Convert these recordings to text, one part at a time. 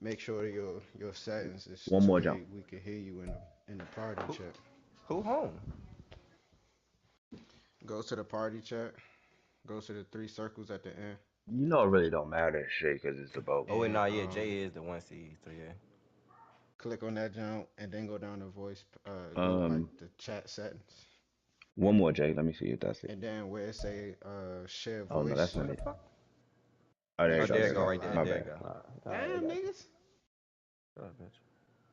Make sure your settings is One to more where jump. we can hear you in the party Who, chat. who home? Go to the party chat. Go to the three circles at the end, You know it really don't matter shit because it's the boat. Oh wait, and nah, yeah, Jay is the one seed, so yeah. click on that jump, and then go down to voice. Go to like Um, the chat settings, one more, Jay. Let me see if that's it. and then where it say share Oh no, that's voice, Where not the it. fuck? Oh, there make you Oh, go. sure there There you you go, go. right Starline. there. My There you bad. go. I Damn got you. niggas, Shut up, bitch.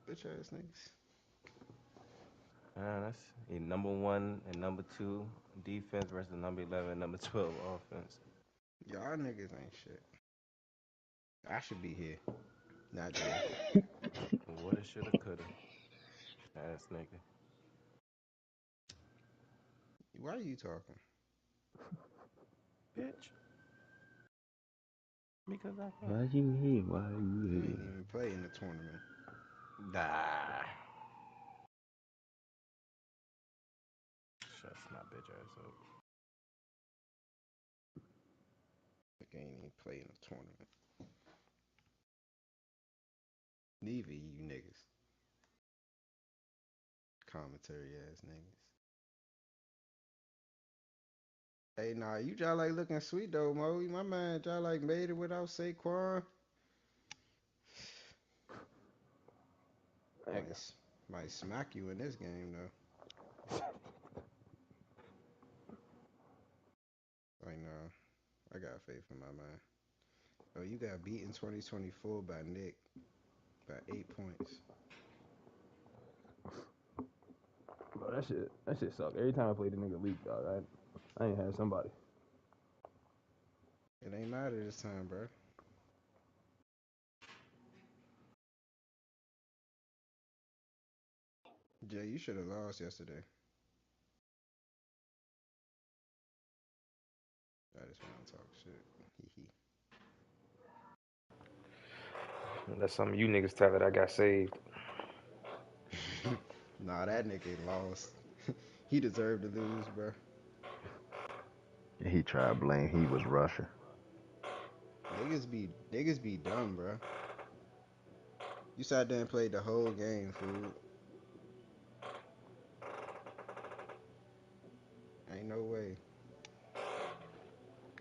bitch ass niggas. That's number one and number two defense versus number 11 and number 12 offense. Y'all niggas ain't shit. I should be here, not Jay. Woulda, shoulda, coulda. Ass nigga. Why are you talking? Bitch. Because I can. Why you here? Why you You ain't here? even play in the tournament. Nah. Shut my bitch ass up. Like, ain't even play in the tournament. Neither you niggas. Commentary ass niggas. Hey, nah, you just like looking sweet though, Mo. My man just like made it without Saquon. There you go. Might smack you in this game though. Like, nah, I got faith in my man. Oh, you got beat in 2024 by Nick by 8 points. Bro, that shit suck. Every time I play the nigga leak, dog, I ain't had somebody. It ain't matter this time, bro. Jay, you should have lost yesterday. I just want to talk shit. Hee hee. That's something you niggas tell it. I got saved. Nah, that nigga lost. He deserved to lose, bro. He tried to blame he was Russia. Niggas be dumb, bro. You sat there and played the whole game, fool. Ain't no way.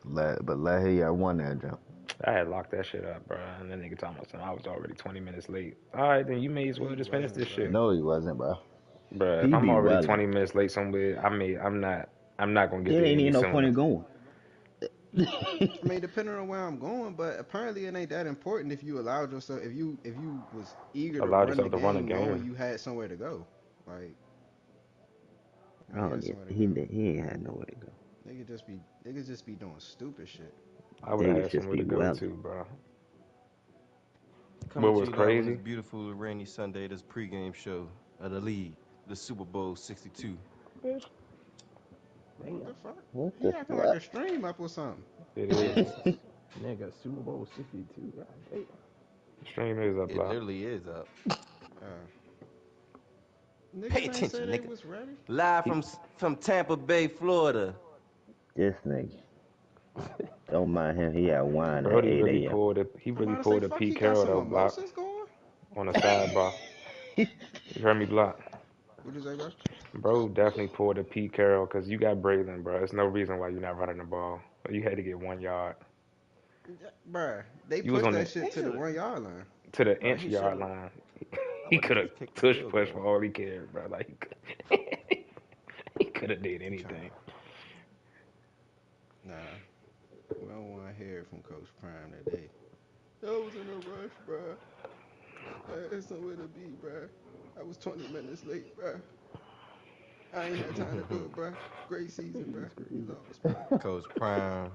But Lahey, I won that jump. I had locked that shit up, bro. And then nigga talking about something. I was already 20 minutes late. All right, then you may as No, well you just finish wasn't, this bro. shit, No, he wasn't, bro. bro. If He I'm be already wildin'. 20 minutes late somewhere, I'm not gonna get It there ain't any even no point sooner. in going. I mean, depending on where I'm going, but apparently it ain't that important if you allowed yourself, if you was eager to Allowed run the yourself to run a game, knowing game. you had somewhere to go. Like, I you don't had get. somewhere to He go. did- he ain't had nowhere to go. Niggas just be doing stupid shit. I would have Niggas had just somewhere be to go wildin'. too, bro. Coming What to was you live on this crazy? beautiful rainy Sunday, this pregame show of the league, the Super Bowl 62. Bitch, What Damn. the fuck? What He the acting like fuck? a stream up or something. it is. Nigga, Super Bowl 62. God damn. Stream is up, It bro. literally is up. Uh, Pay niggas ain't say attention, they nigga. was ready. Live He, from Tampa Bay, Florida. this nigga. Don't mind him. He had wine at Brody 8 really a.m. pulled a he I'm really about to say, pulled a fuck, Pete he got Carroll some though, block mimosas going. on the sidebar. You heard me, block. What you say, bro? Bro definitely pulled a Pete Carroll because you got Braylon, bro. There's no reason why you're not running the ball. You had to get 1 yard. Yeah, bruh, they You was pushed on that the shit He to the should have. 1 yard line. to the No, inch he should yard have. line. I He would have could have just kicked the tush field push for goal. all he cared, bro. Like he could have did I'm trying anything. to. Nah, we don't want to hear it from Coach Prime today. I was in a rush, bruh. I had somewhere to be, bruh. I was 20 minutes late, bruh. I ain't had time to do it, bruh. Great season, bruh. It's We crazy. lost, bruh. Coach Prime,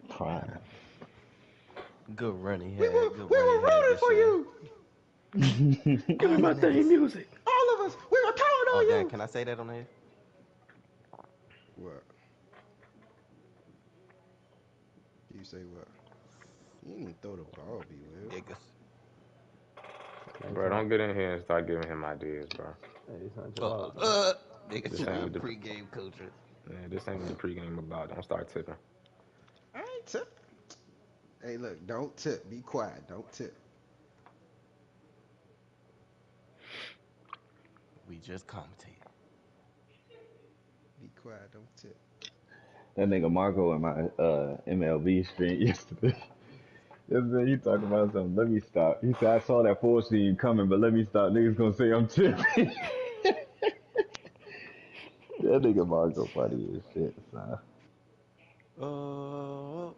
Prime. good run he We had. were Good we run he were had rooting this for year. you. Give me All my you theme niggas. music. All of us. We were counting Oh on damn, you. can I say that on there? What? You say what? You didn't even throw the ball, B. Will. Niggas. Hey, Bro, son. don't get in here and start giving him ideas, bro. Hey, son, Uh, chill out, son. uh, niggas. This ain't I'm what the pregame coaching. this ain't what the pregame about. Don't start tipping. I ain't tipping. Hey, look, don't tip. Be quiet. Don't tip. We just commentated. Be quiet. Don't tip. That nigga Marco in my MLB stream yesterday. Yesterday he talking about something. Let me stop. He said I saw that 4 seam coming, but let me stop. Niggas gonna say I'm tripping. That nigga Marco Tip. funny as shit, son. Oh.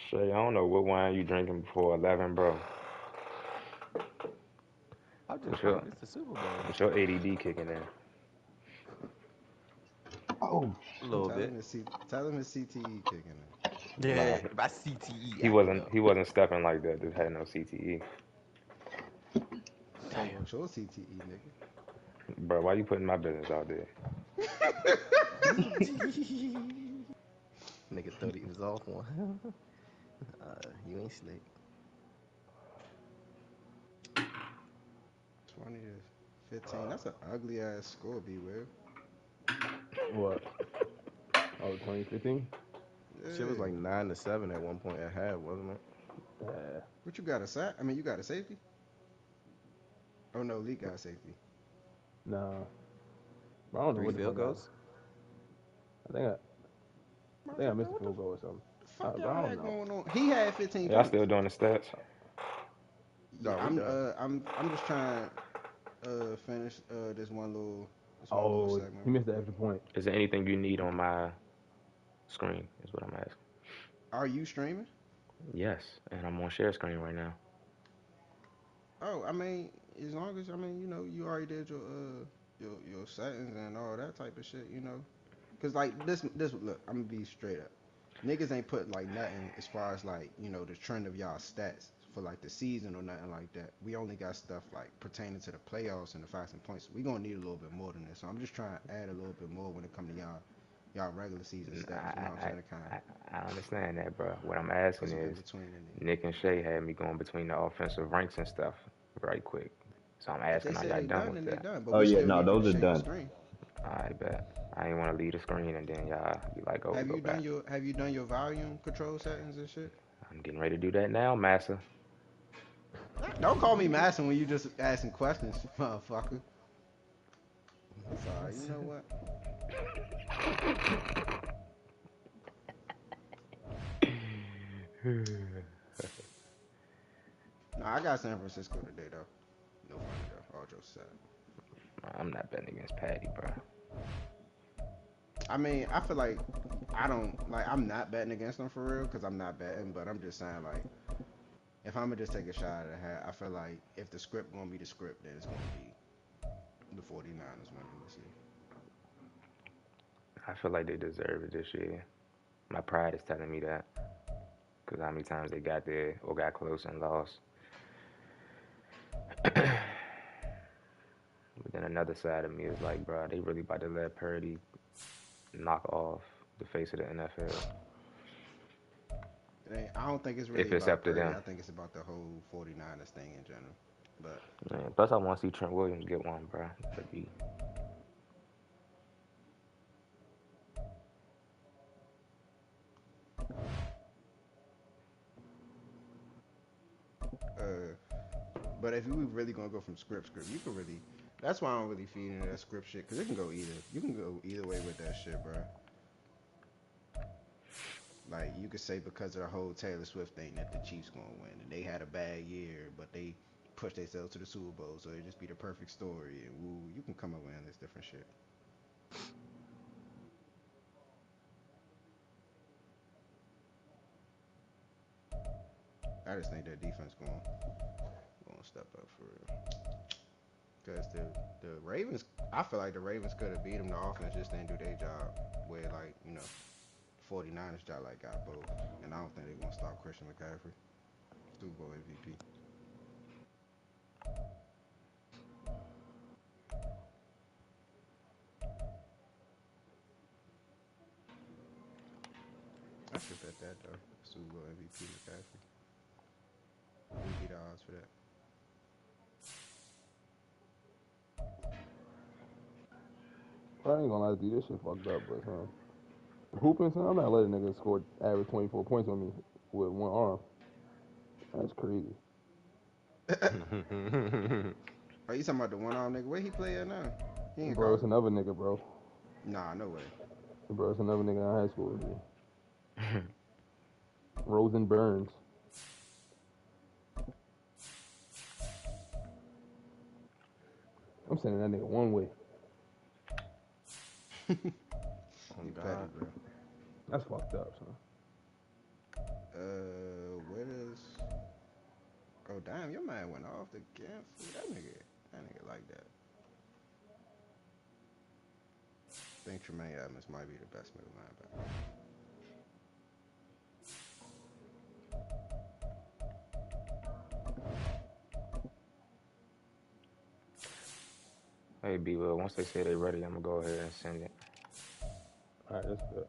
Shay, I don't know what wine you drinking before 11, bro. I'm just What's your, hyped. It's the Super Bowl. what's your ADD kicking in? Oh A shit. little bit. Tell him his CTE kicking in. Nah, Yeah, my CTE he acting wasn't up. he wasn't stepping like that. Just had no CTE, I'm talking about your CTE, nigga. bro. Why you putting my business out there? Nigga thought he was off one. You ain't slick. 20 to 15. That's an ugly ass score, B Will. What? Oh, 2015? Shit was Yeah. like 9-7 at one point at half, wasn't it? Yeah. What you got a sack? I mean, you got a safety? Oh no, Lee got safety. Nah. Bro, I don't know 3 what the field fuck happened. goals. I think I, I think I Motherfucker, missed a what the field goal or something. fuck Bro, y'all I don't had know. going on? He had 15 Y'all points. still doing the stats? Yeah, No, we done. I'm just trying to finish this one little Oh, he segment real missed the quick. extra point. Is there anything you need on my screen? Is what I'm asking. Are you streaming? Yes, and I'm on share screen right now. Oh, I mean, as long as you already did your settings and all that type of shit, Cause like this look, I'm gonna be straight up. Niggas ain't put like nothing as far as like the trend of y'all stats for like the season or nothing like that. We only got stuff like pertaining to the playoffs and the facts and points. We gonna need a little bit more than this. So I'm just trying to add a little bit more when it come to y'all regular season stats. You know what I'm I, saying? To kind of I understand that, bro. What I'm put asking some in is, between in there. Nick and Shay had me going between the offensive ranks and stuff right quick. So I'm If they asking, are say y'all they done done, with then they that? done. But Oh we yeah, still no, need you to those are share your done. screen. I bet. I ain't want to leave the screen and then y'all be like, oh, go back. Have you done your volume control settings and shit? I'm getting ready to do that now, massa. Don't call me Masson when you just asking questions, motherfucker. Sorry, you know what? No, I got San Francisco today though. No funny though. All jokes aside. I'm not betting against Patty, bro. I mean, I feel like I don't like. I'm not betting against them for real because I'm not betting. But I'm just saying like, if I'm gonna just take a shot at a hat, I feel like if the script gonna be the script, then it's gonna be the 49ers winning this year. I feel like they deserve it this year. My pride is telling me that. Because how many times they got there or got close and lost. But then another side of me is like, bro, they really about to let Purdy knock off the face of the NFL. I don't think it's really If it's about up to Purdy. them. I think it's about the whole 49ers thing in general. But Yeah, plus, I want to see Trent Williams get one, bro. That'd be... uh, but if we really gonna go from script, you can really. That's why I don't really feed into that script shit because it can go either. You can go either way with that shit, bro. Like you could say because of the whole Taylor Swift thing that the Chiefs gonna win, and they had a bad year, but they pushed themselves to the Super Bowl, so it just be the perfect story. And woo, you can come up with this different shit. I just think that defense going to step up for real. Cause the Ravens, I feel like the Ravens could have beat them. The offense just didn't do their job. Where like 49ers job like got both, and I don't think they're gonna stop Christian McCaffrey, Super Bowl MVP. I should bet that though. Super Bowl MVP McCaffrey. What would be the odds for that? I ain't gonna lie to you, this shit fucked up, but hooping, son, I'm not letting niggas score average 24 points on me with one arm. That's crazy. Are you talking about the one arm nigga? Where he play at now? He in Bro, it's college? another nigga, bro. Nah, no way. Bro, it's another nigga in high school with me. Rosen Burns. I'm sending that nigga one way. Oh You petty, God. bro. That's fucked up, son. What is? Oh damn, your man went off the game. That nigga like that. I think Tremaine Edmonds might be the best middle linebacker. Hey, B, well, once they say they ready, I'm gonna go ahead and send it. All right, that's good.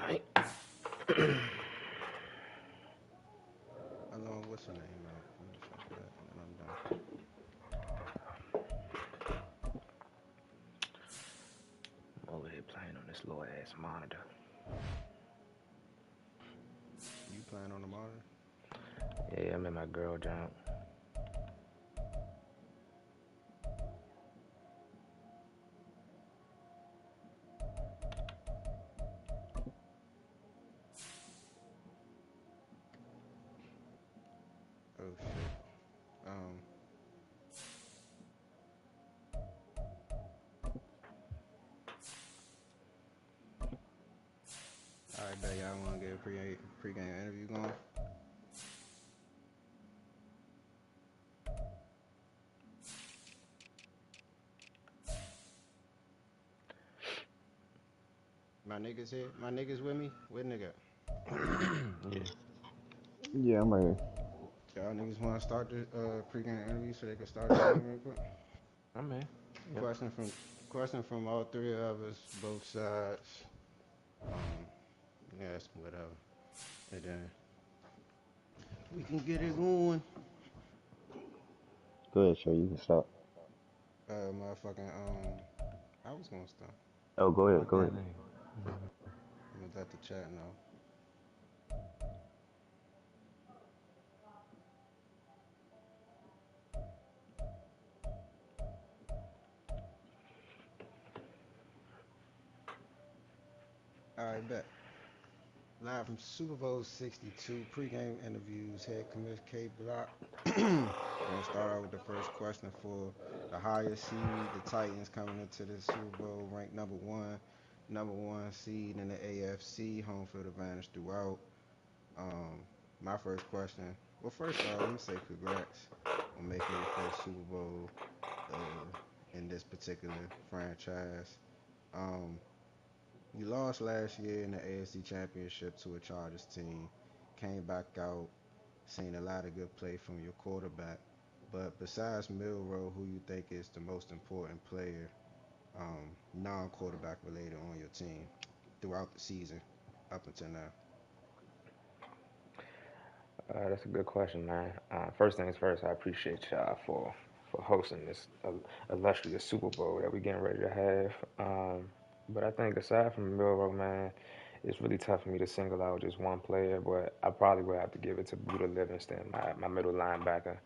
Alright. How long? What's her name out? Finish up that, and then I'm done. I'm over here playing on this little ass monitor. You playing on the monitor? Yeah, I'm in my girl jump. Oh shit. All right, bet y'all want to get a pre-game interview going. My niggas here. My niggas with me. Where nigga? Yeah. Yeah, I'm right Y'all niggas want to start the pre-game interview so they can start the game real quick. I'm in. Yep. Question from all three of us, both sides. Um, yes, whatever. And then we can get it going. Go ahead, show you can start. Motherfucking I was gonna start. Oh, go ahead, What go that ahead. name? I'm gonna let the chat know. All right, bet. Live from Super Bowl 62 pregame interviews. Head Commissioner K Block. Gonna start out with the first question for the highest seed. The Titans coming into the Super Bowl ranked number one seed in the AFC. Home field advantage throughout. Um, my first question. Well, first off, let me say congrats on making your first Super Bowl in this particular franchise. Um, you lost last year in the AFC Championship to a Chargers team. Came back out, seen a lot of good play from your quarterback. But besides Milrow, who you think is the most important player, non-quarterback related on your team throughout the season up until now? That's a good question, man. First things first, I appreciate y'all for hosting this illustrious Super Bowl that we're getting ready to have. But I think aside from Milrow, man, it's really tough for me to single out just one player. But I probably would have to give it to Buda Livingston, my middle linebacker.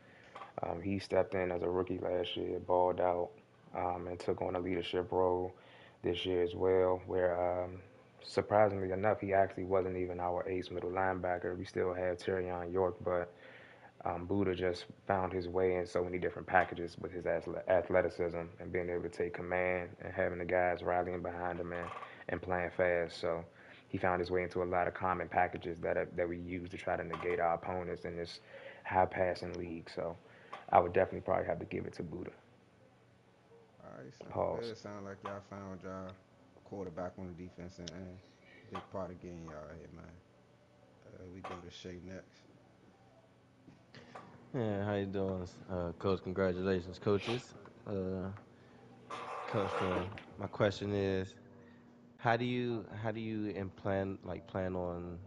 He stepped in as a rookie last year, balled out, and took on a leadership role this year as well. Where surprisingly enough, he actually wasn't even our ace middle linebacker. We still had Terrion York, but Buddha just found his way in so many different packages with his athleticism and being able to take command and having the guys rallying behind him and playing fast. So he found his way into a lot of common packages that we use to try to negate our opponents in this high passing league. So I would definitely probably have to give it to Buddha. All right, sound Pause. good. Sound like y'all found y'all quarterback on the defense and big part of getting y'all here, man. We go to Shay next. Yeah, how you doing, Coach? Congratulations, coaches. Uh, Coach, my question is, how do you plan on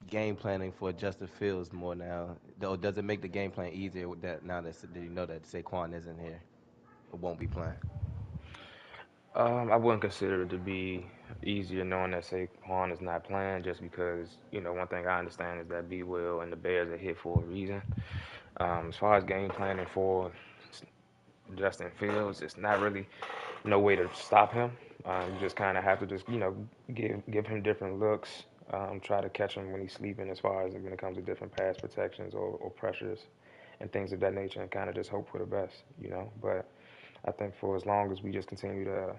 game planning for Justin Fields more now? Though, does it make the game plan easier with that now that you know that Saquon isn't here, or won't be playing? I wouldn't consider it to be easier knowing that Saquon is not playing just because, one thing I understand is that B Will and the Bears are hit for a reason. As far as game planning for Justin Fields, it's not really no way to stop him. You just kind of have to just give him different looks, try to catch him when he's sleeping as far as when it comes to different pass protections or pressures and things of that nature, and kind of just hope for the best. But I think for as long as we just continue to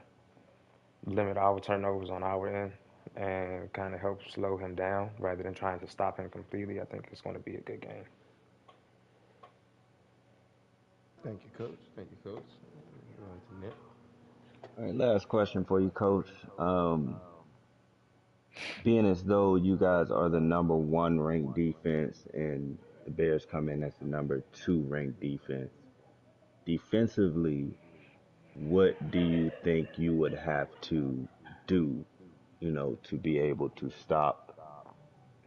limit our turnovers on our end and kind of help slow him down rather than trying to stop him completely, I think it's going to be a good game. Thank you, Coach. Thank you, Coach. On to Nick. All right, last question for you, Coach. Being as though you guys are the number one ranked defense and the Bears come in as the number two ranked defense, defensively, what do you think you would have to do, to be able to stop,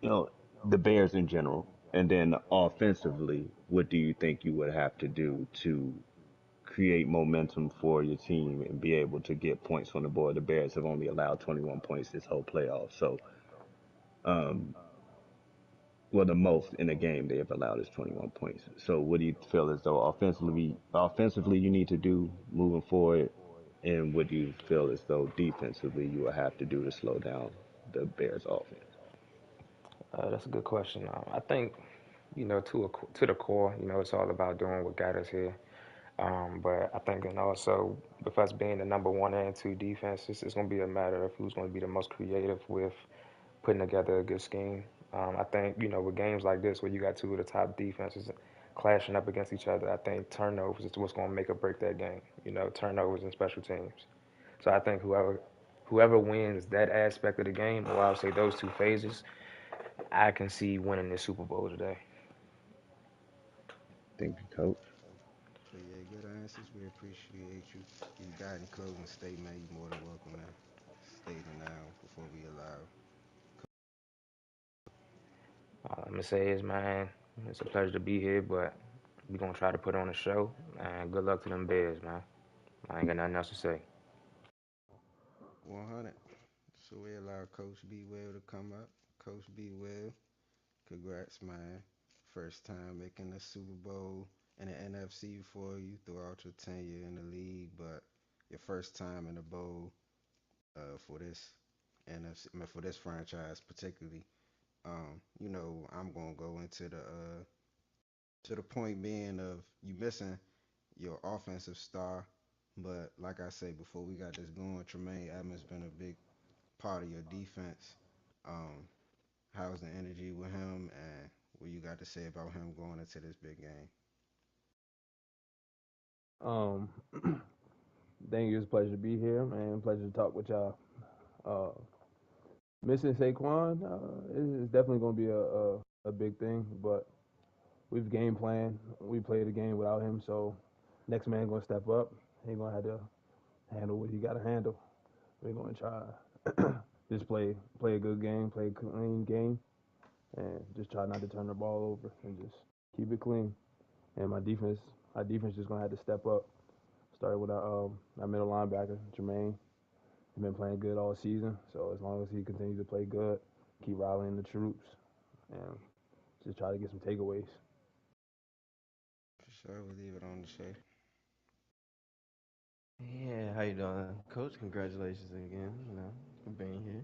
you know, the Bears in general? And then offensively, what do you think you would have to do to create momentum for your team and be able to get points on the board? The Bears have only allowed 21 points this whole playoff. So, um, well, the most in a game they have allowed is 21 points. So, what do you feel as though offensively you need to do moving forward, and what do you feel as though defensively you will have to do to slow down the Bears' offense? That's a good question. I think, to the core, it's all about doing what got us here. But I think, and also with us being the number one and two defense, it's going to be a matter of who's going to be the most creative with putting together a good scheme. I think, with games like this where you got two of the top defenses clashing up against each other, I think turnovers is what's going to make or break that game. Turnovers and special teams. So I think whoever wins that aspect of the game, or I'll say those two phases, I can see winning the Super Bowl today. Thank you, Coach. So yeah, good answers. We appreciate you. If you got any closing statement, you're more than welcome to state it now before we allow. All I'm gonna say is, man, it's a pleasure to be here, but we're gonna try to put on a show. And good luck to them Bears, man. I ain't got nothing else to say. 100. So we allow Coach B Will to come up. Coach B Will, congrats, man. First time making the Super Bowl in the NFC for you throughout your tenure in the league, but your first time in the bowl for this NFC, I mean, for this franchise particularly. I'm gonna go into the to the point being of you missing your offensive star, but like I said before we got this going, Tremaine Edmonds been a big part of your defense. Um, how's the energy with him, and what you got to say about him going into this big game? Um, thank you. It's a pleasure to be here, man. Pleasure to talk with y'all. Uh, Missing Saquon is definitely going to be a big thing, but we've game planned. We played a game without him, so next man going to step up. He going to have to handle what he got to handle. We're going to try just play a good game, play a clean game, and just try not to turn the ball over and just keep it clean. And our defense just gonna have to step up. Started with our middle linebacker Jermaine. He's been playing good all season, so as long as he continues to play good, keep rallying the troops, and just try to get some takeaways. For sure, we leave it on the show. Yeah, how you doing, Coach? Congratulations again. For being here.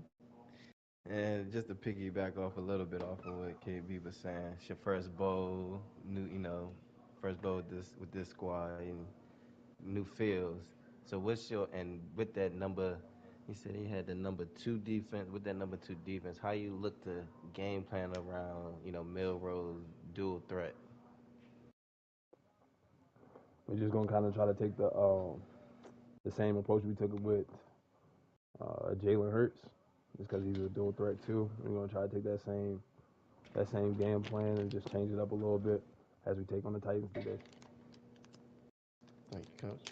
And just to piggyback off a little bit off of what KB was saying, it's your first bowl, first bowl with this squad and new fields. So what's your and with that number? He said he had the number two defense. With that number two defense, how you look to game plan around Milrose dual threat? We're just gonna kind of try to take the same approach we took with Jalen Hurts, just because he's a dual threat too. We're gonna try to take that same game plan and just change it up a little bit as we take on the Titans today. Thank you, Coach.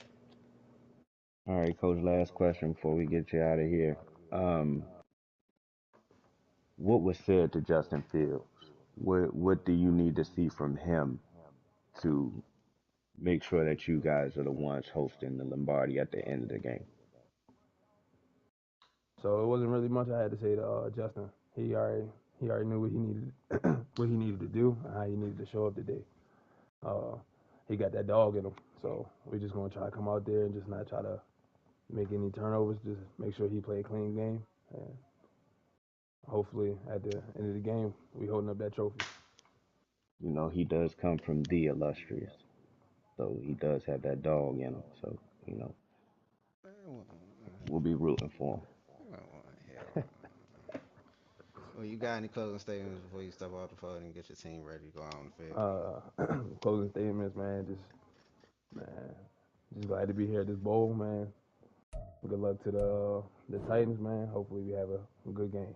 All right, Coach. Last question before we get you out of here. Um, what was said to Justin Fields? What do you need to see from him to make sure that you guys are the ones hosting the Lombardi at the end of the game? So it wasn't really much I had to say to Justin. He already knew what he needed what he needed to do and how he needed to show up today. Uh, he got that dog in him, so we're just gonna try to come out there and just not try to make any turnovers. Just make sure he play a clean game, and hopefully at the end of the game we holding up that trophy. You know, he does come from the illustrious, so he does have that dog in him. So, you know, we'll be rooting for him. I don't want to hear all that. Well, you got any closing statements before you step off the phone and get your team ready to go out on the field? Uh, Closing statements, man. Just glad to be here at this bowl, man. Good luck to the Titans, man. Hopefully we have a good game.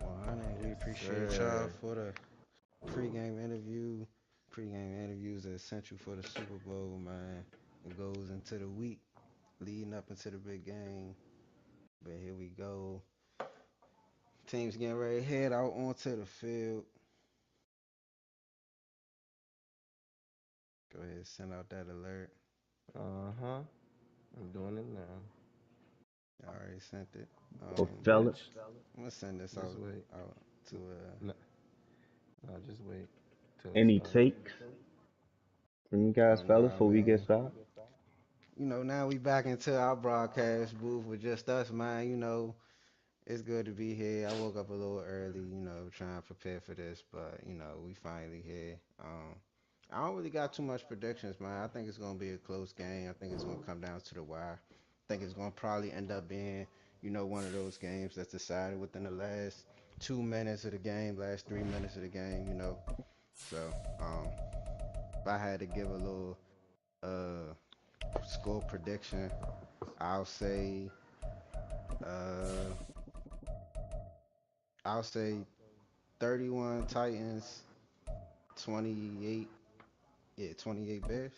Well, honey, we Yes, appreciate y'all sir. for the pregame interview. Pregame interviews are essential for the Super Bowl, man. It goes into the week leading up into the big game. But here we go. Teams getting ready to head out onto the field. Go ahead, send out that alert. Uh-huh. I'm doing it now. I already sent it. Well, Which fellas, I'm gonna send this just wait. out to No, no, just wait till it any starts. takes from you guys, fellas, nah, before we get man. started? Now we back into our broadcast booth with just us, man. It's good to be here. I woke up a little early, trying to prepare for this, but we finally here. I don't really got too much predictions, man. I think it's gonna be a close game. I think it's gonna come down to the wire. I think it's gonna probably end up being, one of those games that's decided within the last 2 minutes of the game, last 3 minutes of the game. So, if I had to give a little uh score prediction, I'll say uh I'll say 31 Titans, 28, yeah, 28 Bears.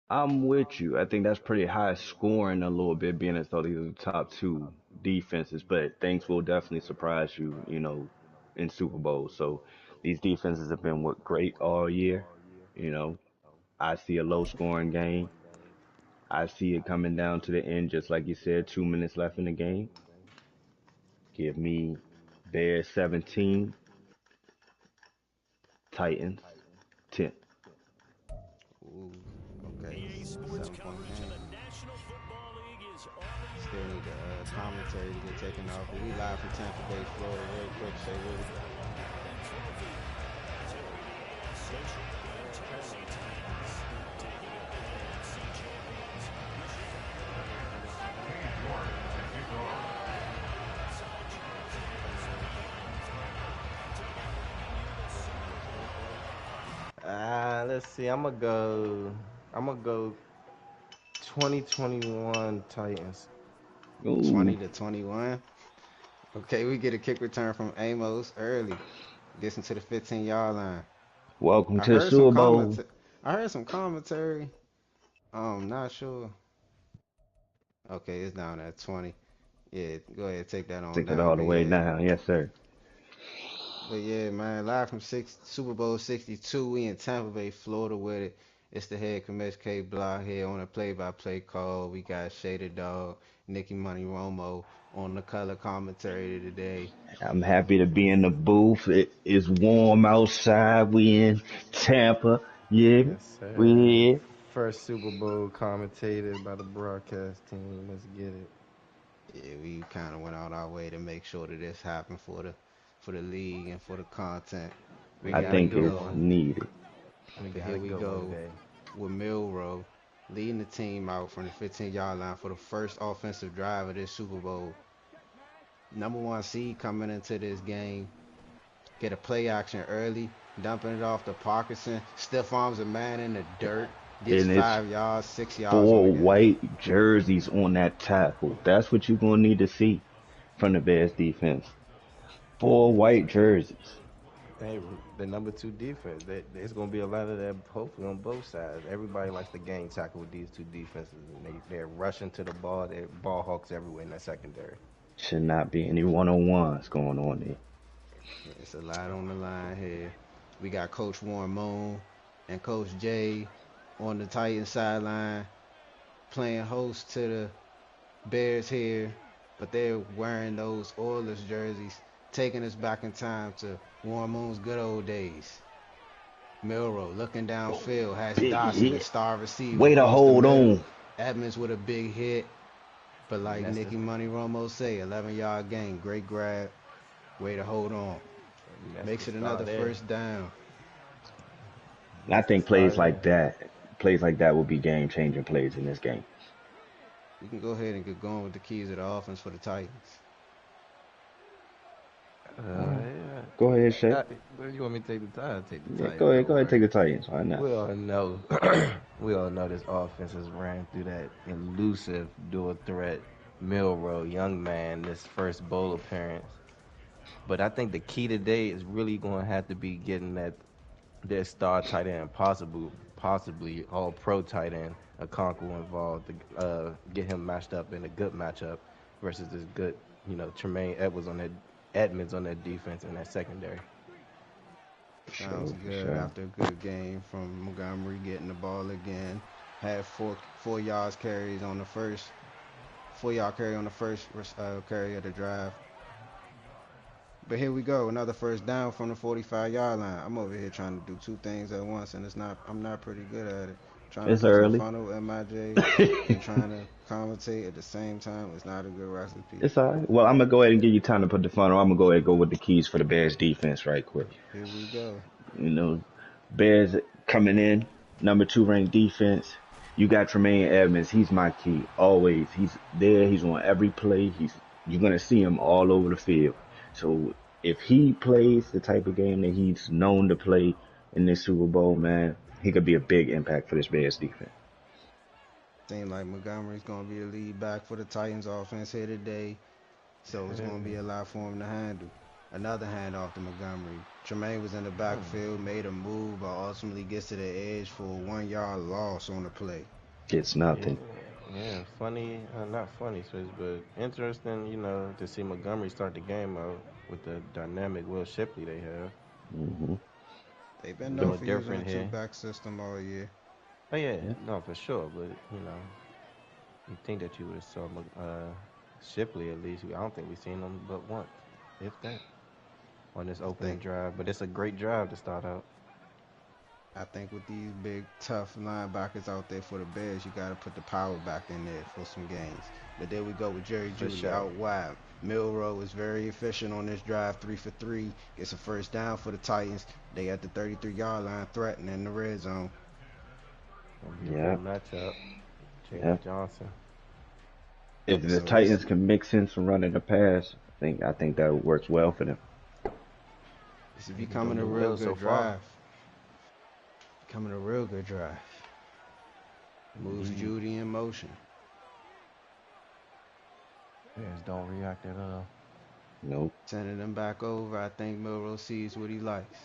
I'm with you. I think that's pretty high scoring a little bit, being as though these are the top two defenses, but things will definitely surprise you, you know, in Super Bowl. So these defenses have been what great all year. You know, I see a low scoring game. I see it coming down to the end, just like you said, 2 minutes left in the game. Give me Bears 17, Titans 10. Ooh, okay. EA Sports 7 point coverage of game. the National Football League is on the Still air. need the Time commentary to get to taken off, but we show live from Tampa Bay, Florida, real quick. Say Willie. that trophy to the Central Tennessee Titans, taking on the NFC champions, Let's see. I'm gonna go 2021 Titans. Ooh, 20-21. Okay, we get a kick return from Amos early. Gets into the 15-yard line. welcome I to the heard some Super Bowl. comment. I heard some commentary. Not sure. Okay, it's down at 20. Yeah, go ahead, take that on Take it down. all the But way yeah, down. Yes, sir. man, live from Super Bowl 62, we in Tampa Bay, Florida with it. It's the head commish K Block here on a play-by-play call. We got Shaded Dog, Nicky Money Romo on the color commentary today. I'm happy to be in the booth. It is warm outside. We in Tampa. Yeah, Yes, we sir. here. First Super Bowl commentated by the broadcast team. Let's get it. Yeah, we kind of went out our way to make sure that this happened for the league and for the content. We But I here got a we think good it's go. one. needed. We But got here a we good one go today. with Milrow leading the team out from the 15-yard line for the first offensive drive of this Super Bowl. Number one seed coming into this game. Get a play action early, dumping it off to Parkinson. Stiff arms a man in the dirt. Gets And it's 5 yards, 6 yards on the four game. white jerseys on that tackle. That's what you're gonna need to see from the Bears defense. Four white jerseys. Hey, the number two defense. There's going to be a lot of that, hopefully, on both sides. Everybody likes to game tackle with these two defenses, and they're rushing to the ball. They're ball hawks everywhere in that secondary. Should not be any one-on-ones going on there. It's a lot on the line here. We got Coach Warren Moon and Coach Jay on the Titans sideline playing host to the Bears here, but they're wearing those Oilers jerseys, taking us back in time to Warren Moon's good old days. Milrow looking downfield has Big Dawson, the hit. star receiver, Way to across the hold middle. on. Edmonds with a big hit, but like And that's the Nicky Money Romo say, 11-yard gain, great grab, way to hold on. and that's the Makes it star another there. first down. I That's the think star there. plays like that will be game-changing plays in this game. We can go ahead and get going with the keys of the offense for the Titans. Yeah. Go ahead, Shay. You want me to take the time? Take the Yeah, Titans. Don't go ahead, worry. take the Titans. Why not? We all know, we all know this offense has ran through that elusive dual threat Milrow, young man, this first bowl appearance. But I think the key today is really going to have to be getting that their star tight end, possibly all pro tight end, a Okonkwo involved to get him matched up in a good matchup versus this good, Tremaine Edmonds on that defense and that secondary. For Sounds sure, for good sure. after a good game from Montgomery getting the ball again. Had 4 yards carries on the first 4 yard carry on the first carry of the drive. But here we go, another first down from the 45-yard line. I'm over here trying to do two things at once, and I'm not pretty good at it. Trying to It's put some early. fun with MIJ and trying to commentate at the same time is not a good recipe. It's all right. Well, I'm gonna go ahead and give you time to put the funnel. I'm gonna go ahead and go with the keys for the Bears defense right quick. Here we go. You know, Bears coming in, number two ranked defense. You got Tremaine Edmonds. He's my key. Always. He's there. He's on every play. You're gonna see him all over the field. So if he plays the type of game that he's known to play in this Super Bowl, man, he could be a big impact for this Bears defense. Seems like Montgomery's going to be the lead back for the Titans offense here today. So it's going to be a lot for him to handle. Another handoff to Montgomery. Tremaine was in the backfield, made a move, but ultimately gets to the edge for a 1 yard loss on the play. Gets Yeah, nothing. yeah, funny, not funny, Swiss, but interesting, to see Montgomery start the game out with the dynamic Will Shipley they have. Hmm. They've been A known little for using a different here. two-back system all year. Oh yeah, Yeah. no, for sure, but you think that you would have saw Shipley at least. I don't think we've seen him but once, if that, on this I opening think drive. But it's a great drive to start out. I think with these big, tough linebackers out there for the Bears, you got to put the power back in there for some gains. But there we go with Jerry For Judy sure. out wide. Milrow is very efficient on this drive, 3 for 3. Gets a first down for the Titans. They at the 33-yard line, threatening the red zone. Gonna be a Yeah. good matchup. Yeah. Jalen Johnson. If the So this Titans can mix in some running the pass, I think that works well for them. this is He's been doing becoming a it real well so good far. drive. Becoming a real good drive. Moves Indeed. Judy in motion. Bears don't react at all. Nope. Sending them back over. I think Milrow sees what he likes.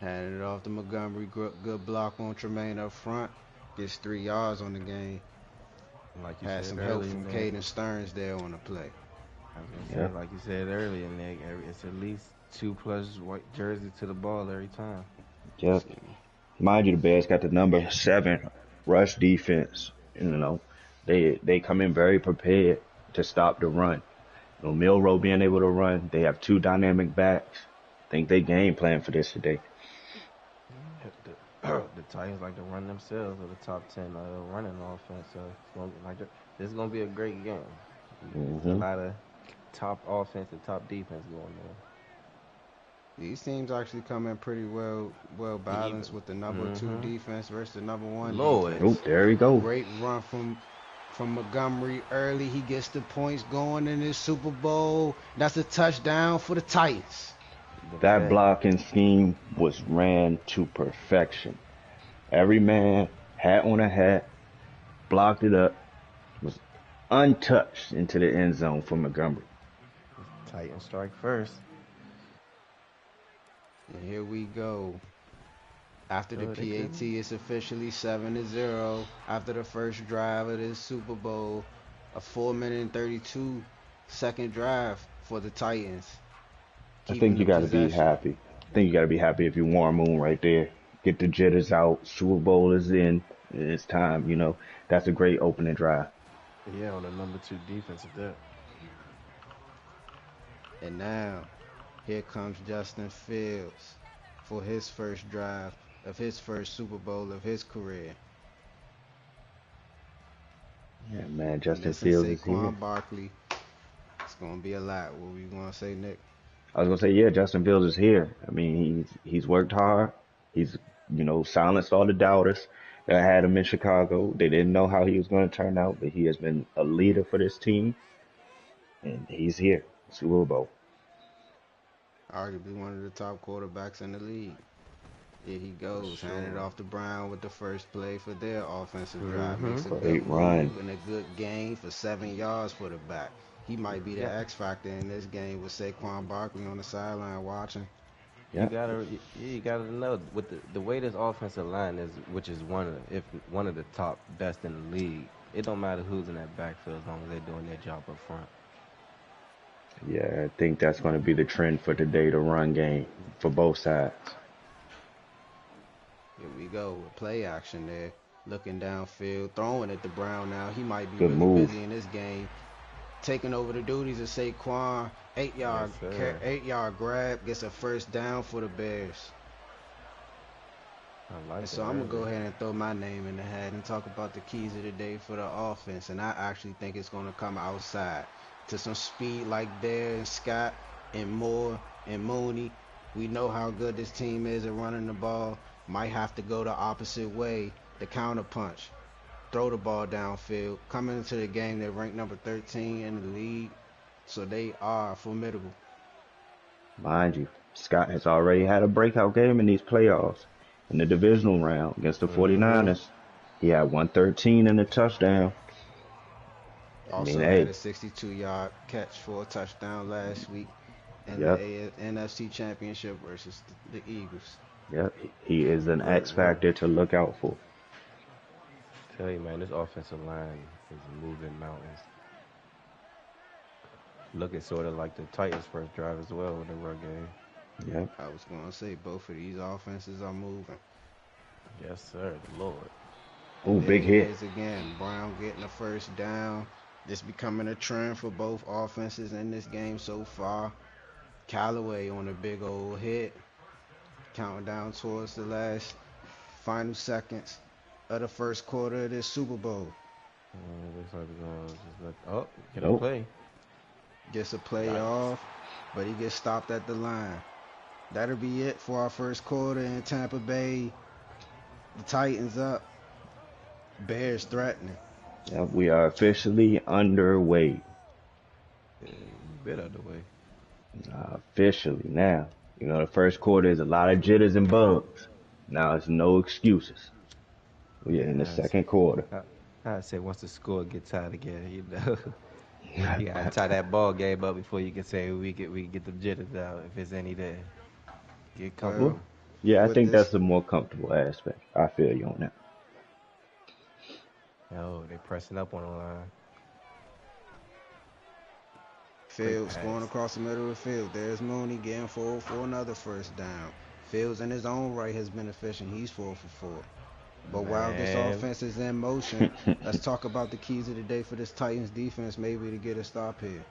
Handing it off to Montgomery. Good block on Tremaine up front. Gets 3 yards on the game. Like you Had said some help earlier, from Nick. Caden Stearns there on the play. I was gonna say, Yep. like you said earlier, Nick. It's at least two plus white jerseys to the ball every time. Yep. Mind you, the Bears got the number 7 rush defense. You know, they come in very prepared to stop the run. You know, Milrow being able to run. They have 2 dynamic backs. I think they game plan for this today. The Titans like to run themselves or the top 10 running offense. So it's gonna be this is gonna be a great game. There's a Hmm. lot of top offense and top defense going there. These teams actually come in pretty well balanced Even. with the number two Mm-hmm. defense versus the number one Lord. Oh, defense. there we go. Great run from Montgomery early. He gets the points going in this Super Bowl. That's a touchdown for the Titans. But That hey, blocking scheme was ran to perfection. Every man hat on a hat, blocked it up, was untouched into the end zone for Montgomery. Titans strike first. And here we go. After the Oh, they PAT, couldn't. it's officially 7-0. After the first drive of this Super Bowl, a 4 minute and 32-second drive for the Titans, I keeping think you the got to be possession. happy. I think you got to be happy if you Warren Moon right there. Get the jitters out. Super Bowl is in. It's time. That's a great opening drive. Yeah, on the number two defense at that. And now, here comes Justin Fields for his first drive of his first Super Bowl of his career. Yeah, man. He Justin missing Fields is here. Saquon Barkley. It's gonna be a lot. What we gonna say, Nick? I was gonna say, yeah, Justin Fields is here. I mean, he's worked hard. He's silenced all the doubters that had him in Chicago. They didn't know how he was going to turn out, but he has been a leader for this team, and he's here. Super Bowl. Arguably one of the top quarterbacks in the league. Here he For goes, handed sure. off to Brown with the first play for their offensive drive. Mm-hmm. Makes a good Great run. move and a good gain for 7 yards for the back. He might be You the got X factor in this game with Saquon Barkley on the sideline watching. you Yep. gotta you gotta know with the way this offensive line is, which is if one of the top best in the league. It don't matter who's in that backfield as long as they're doing their job up front. Yeah, I think that's going to be the trend for today, the run game for both sides. Here we go with play action there. Looking downfield, throwing at the Brown now. He might be Good really move. busy in this game. Taking over the duties of Saquon. 8 Yes, yard sir. 8 yard grab gets a first down for the Bears. I And like it so I'm gonna go early. ahead and throw my name in the hat and talk about the keys of the day for the offense. And I actually think it's gonna come outside to some speed like Bear and Scott and Moore and Mooney. We know how good this team is at running the ball. Might have to go the opposite way, the counter punch. Throw the ball downfield. Coming into the game, they're ranked number 13 in the league, so they are formidable. Mind you, Scott has already had a breakout game in these playoffs. In the divisional round against the Mm-hmm. 49ers, he had 113 and a touchdown. I mean, Also had hey, a 62-yard catch for a touchdown last week in the yep, NFC Championship versus the Eagles. yep. He is an Look, X look. factor to look out for. Tell you, man, this offensive line is moving mountains. Looking sort of like the Titans' first drive as well with the run game. Yep. I was going to say both of these offenses are moving. Yes, sir. The Lord. Oh, And there big it hit. is again. Brown getting the first down. This becoming a trend for both offenses in this game so far. Callaway on a big old hit. Counting down towards the last final seconds of the first quarter of this Super Bowl. Looks like we're gonna just let. Oh, get a Nope. play. Gets a play Nice. off, but he gets stopped at the line. That'll be it for our first quarter in Tampa Bay. The Titans up. Bears threatening. Yep. We are officially underway. Yeah, bit out the way. Officially now. The first quarter is a lot of jitters and bugs. Now it's no excuses. We are in the Yeah, second quarter. I, I say once the score gets tied again, you gotta tie that ball game up before you can say we get the jitters out if it's any there. Get Well, Well, comfortable. yeah, I with think this, that's the more comfortable aspect. I feel you on that. Oh, they pressing up on the line. Great Fields going pass. across the middle of the field. There's Mooney getting forward for another first down. Fields in his own right has been efficient. He's 4 for 4. But while this Man, offense is in motion, let's talk about the keys of the day for this Titans defense, maybe to get a stop here.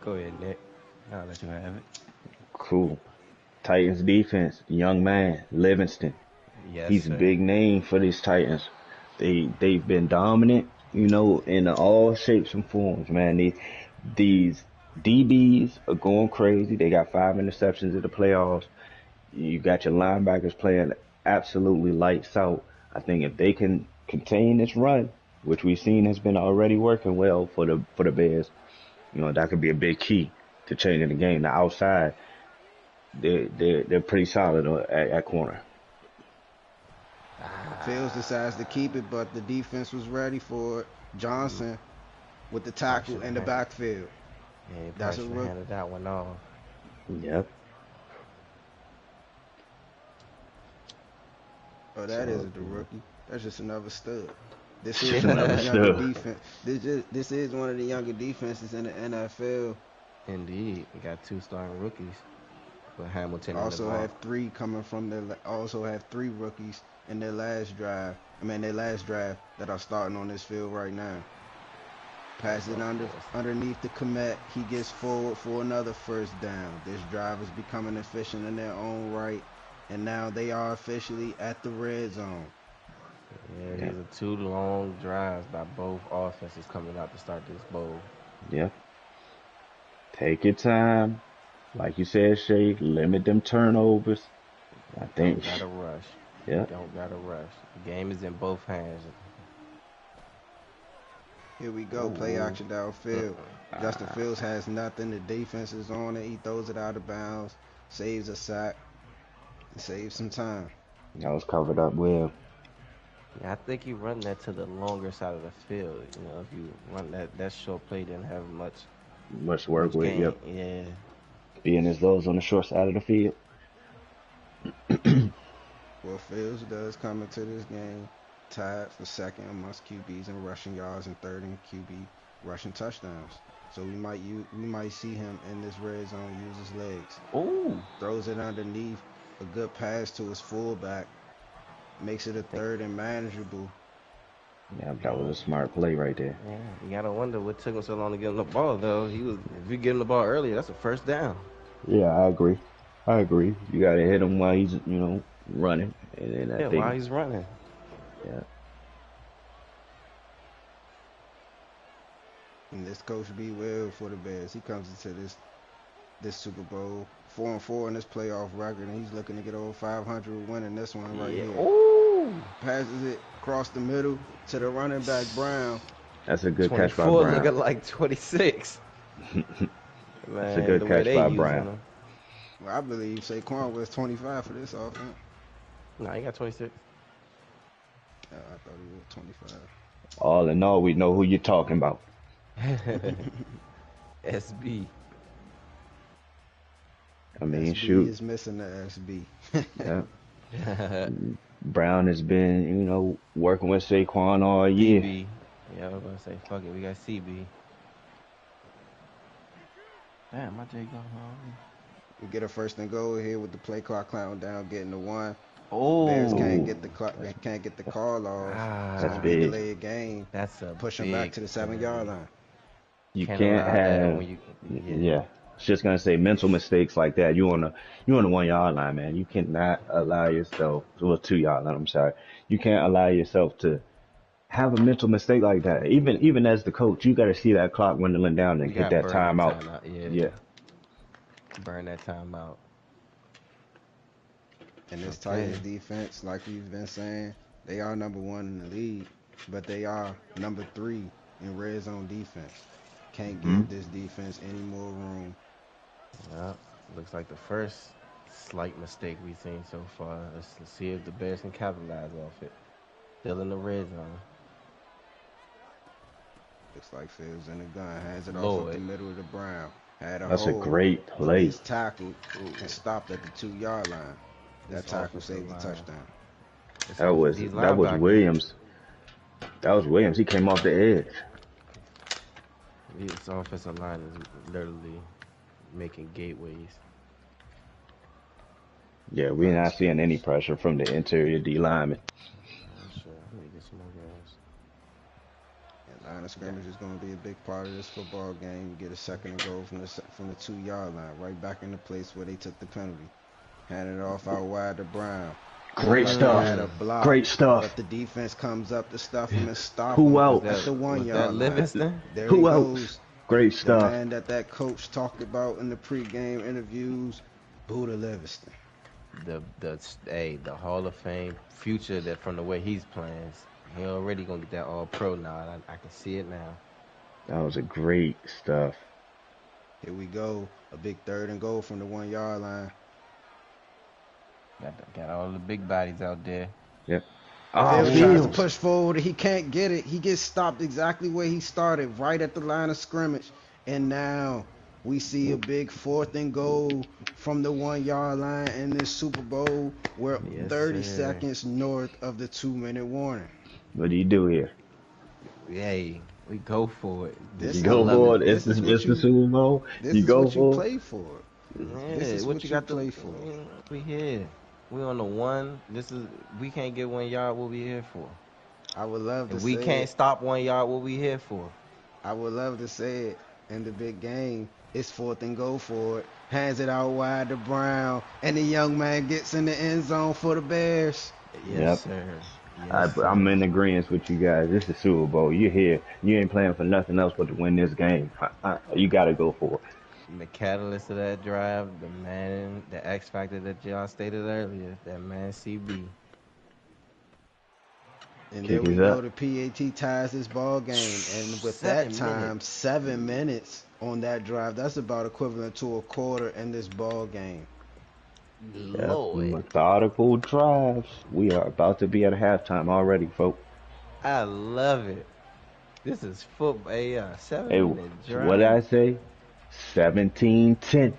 go ahead, Nick. I'll let you have it. Cool. Titans defense, young man, Livingston. Yes, He's a sir. big name for these Titans. They've been dominant, in all shapes and forms, man. These DBs are going crazy. They got 5 interceptions in the playoffs. You got your linebackers playing absolutely lights out. I think if they can contain this run, which we've seen has been already working well for the Bears, that could be a big key to changing the game. The outside, they're pretty solid at corner. Fields decides to keep it, but the defense was ready for it. Johnson with the Probably tackle should have in the handed. backfield. Yeah, he That's probably a should have rook. handed that one off. Yep. Oh, that So isn't the rookie. That's just another stud. This it's just is one of another the younger stuff. defense. This is one of the younger defenses in the NFL. Indeed, we got two starting rookies with Hamilton and Also Navarre. have three coming from their. Also have three rookies in their last drive. Their last draft that are starting on this field right now. Pass it Of course. underneath the Komet. He gets forward for another first down. This drive is becoming efficient in their own right, and now they are officially at the red zone. Yeah, Yeah. these are two long drives by both offenses coming out to start this bowl. Yeah. Take your time. Like you said, Shay, limit them turnovers. I think, Don't gotta rush. yeah. Don't gotta rush. The game is in both hands. Here we go. Play Ooh. action downfield. Justin Ah, Fields has nothing. The defense is on it. He throws it out of bounds. Saves a sack. And saves some time. that was covered up well. Yeah, I think you run that to the longer side of the field. If you run that short play didn't have Much to work much with. gain. Yep. Yeah, Being as those on the short side of the field. Well, Fields does come into this game tied for second amongst QBs in rushing yards and third in QB rushing touchdowns. So we might see him in this red zone use his legs. Ooh, Throws it underneath. A good pass to his fullback. Makes it a I think. third and manageable. Yeah, that was a smart play right there. Yeah, you gotta wonder what took him so long to get him the ball. Though if you get him the ball earlier, that's a first down. Yeah, I agree. I agree. You gotta hit him while he's, running. And then I Yeah, while think, he's running. yeah, And this coach B well for the Bears. He comes into this Super Bowl 4-4 in this playoff record, and he's looking to get over 500 winning this one right Yeah. here. Ooh, Passes it across the middle to the running back Brown. that's a good catch by 24 Brown. looking like 26. That's a Man, good the way catch they by using Brown. him. Well, I believe Saquon was 25 for this offense. Nah, he got 26. I thought he was 25. All in all, we know who you're talking about. SB. I mean, SB shoot. is missing the SB. Yeah. Brown has been, working with Saquon all year. CB. Yeah, I was gonna say, fuck it, we got CB. Damn, my J gone home. We get a first and goal here with the play clock counting down, getting the one. Bears can't Oh, get the clock, That's can't get the call off. It's that's gonna be a ah, big. delayed game. that's a Push them back big to the 7 yard penalty. line. You Can't can't allow that have, when you, yeah, yeah. It's just gonna say mental mistakes like that. You on the 1 yard line, man. You cannot allow yourself, well, 2 yard line. I'm sorry. You can't allow yourself to have a mental mistake like that. Even as the coach, you got to see that clock dwindling down and you hit gotta that burn that timeout. time out. Yeah, Yeah. burn that time out. And this Titans Okay. defense, like we've been saying, they are number one in the league, but they are number three in red zone defense. Can't Hmm. give this defense any more room. Yeah, looks like the first slight mistake we've seen so far. Let's see if the Bears can capitalize off it. Still in the red zone. Looks like Fields in the gun, hands it off up the Lord. middle of the Brown. Had a That's a hole, great but play. gets tackled Ooh, and stopped at the 2 yard line. this That tackle offensive saved the line. touchdown. This That off was these that was linebackers. Williams. That was Williams. He came off the edge. This offensive line is literally making gateways. Yeah, we're Line of not seeing any scrimmage. pressure from the interior D lineman. Sure, I need to get some more gas. And line of Got scrimmage is going to be a big part of this football game. You get a second and goal from the 2 yard line, right back in the place where they took the penalty. Handing it off out wide to Brown. Looked Great like he stuff. had a block, Great stuff. but the defense comes up to stuff him and stop Who him was out? at that the one was that yard line. Livingston? There he Who out? goes. Great The stuff. man that coach talked about in the pregame interviews, Buda Livingston. The Hall of Fame future that from the way he's playing, he already gonna get that All Pro now. I can see it now. That was a great stuff. Here we go. A big third and goal from the 1 yard line. Got all the big bodies out there. Yep. Fields tries to Fields. push forward. He can't get it. He gets stopped exactly where he started, right at the line of scrimmage. And now we see a big 4th and goal from the 1 yard line in this Super Bowl. We're Yes, 30 sir. seconds north of the 2-minute warning. What do you do here? Hey, we go for it. This You is go love for it. it. It's This is the what you. Super Bowl. This You is go what you for it. play for. Yeah, This is what you got play for. We here. We on the one. We can't get 1 yard. What we here for? I would love to If we say can't it. stop 1 yard, what we here for? I would love to say it in the big game. It's 4th and goal for it. Hands it out wide to Brown, and the young man gets in the end zone for the Bears. Yes, Yep. sir. Yes, I'm sir. in agreement with you guys. This is Super Bowl. You're here. You ain't playing for nothing else but to win this game. You got to go for it. The catalyst of that drive, the man, the X factor that y'all stated earlier, that man CB. And there Kick we is go. up. The PAT ties this ball game, and with that 7 time, minutes. 7 minutes on that drive. That's about equivalent to a quarter in this ball game. Yep. Lord, Methodical drives. We are about to be at halftime already, folks. I love it. This is football. A Hey, 7 minute what did I drive. say? 17-10.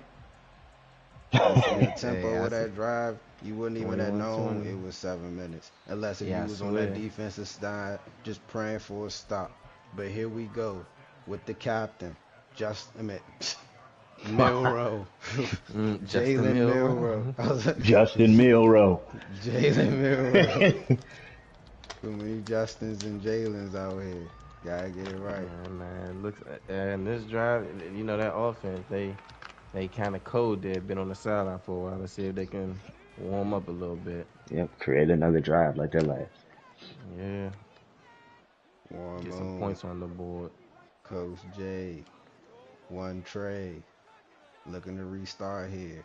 Listen, the Hey, tempo of that drive, you wouldn't even have known 21-20. it was 7 minutes. Unless if Yeah, you I was on that swear. defensive side just praying for a stop. But here we go with the captain, Milrow. Justin Jalen Milrow. Milrow. I was like, Justin Milrow. Jalen Milrow. Too many Justins and Jalen's out here. Gotta get it right. Yeah, man. Looks and this drive, that offense, they kind of cold there, been on the sideline for a while. Let's see if they can warm up a little bit. Yep, create another drive like that last. Yeah, Warren get some Moon, points on the board. Coach J, one trade. Looking to restart here.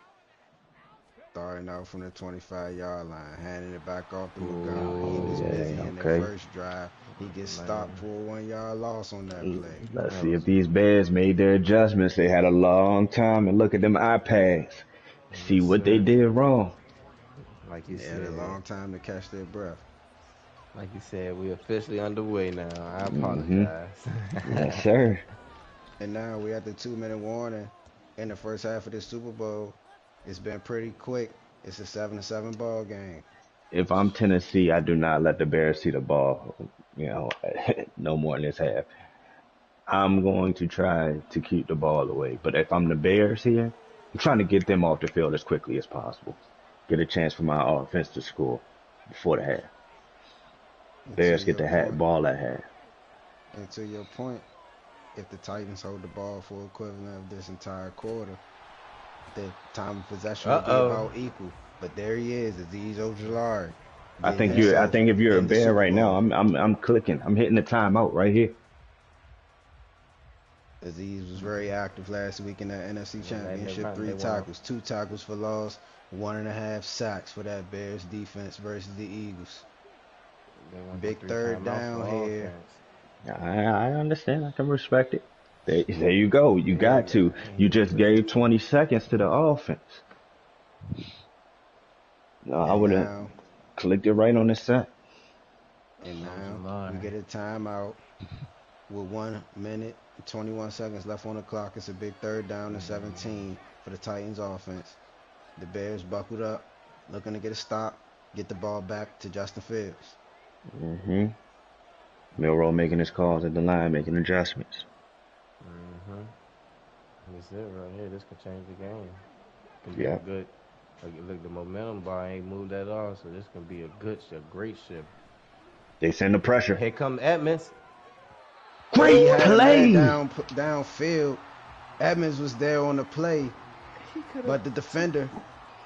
Starting out from the 25-yard line, handing it back off to Montgomery. He was Yeah, busy in the okay. first drive. He gets stopped for a 1 yard loss on that play. Let's see if these Bears made their adjustments. They had a long time and look at them iPads. See Yes, what they sir. did wrong. Like you They had a said, long time to catch their breath. we officially underway now. I Mhm. apologize. Yes, sir. And now we're at the 2-minute warning in the first half of this Super Bowl. It's been pretty quick. It's a 7-7 ball game. If I'm Tennessee, I do not let the Bears see the ball, no more in this half. I'm going to try to keep the ball away. But if I'm the Bears here, I'm trying to get them off the field as quickly as possible. Get a chance for my offense to score before the half. And to Bears get your the point, ball at half. and to your point, if the Titans hold the ball for equivalent of this entire quarter, the time of possession will be Uh-oh. about equal. But there he is, Azeez Ojulari, I getting think himself if you're a in the Bear Super right now, Bowl. I'm clicking. I'm hitting the timeout right here. Azeez was very active last week in that NFC Championship. they 3 won. tackles, 2 tackles for loss, 1.5 sacks for that Bears defense versus the Eagles. They want Big the 3rd timeouts down for here. offense. I understand. I can respect it. There you go. You got Yeah, to. You just gave 20 seconds to the offense. No, I And would have now, clicked it right on the set. we get a timeout with 1 minute and 21 seconds left on the clock. It's a big 3rd down and 17 for the Titans offense. The Bears buckled up, looking to get a stop, get the ball back to Justin Fields. Hmm Milrow making his calls at the line, making adjustments. Mm-hmm. This it right here. This could change the game. Can be a Yep. good. Look, the momentum bar ain't moved at all, so this can be a great shift. They send the pressure. Here come Edmonds. He Great had a man play. downfield. Edmonds was there on the play, He could have. but the defender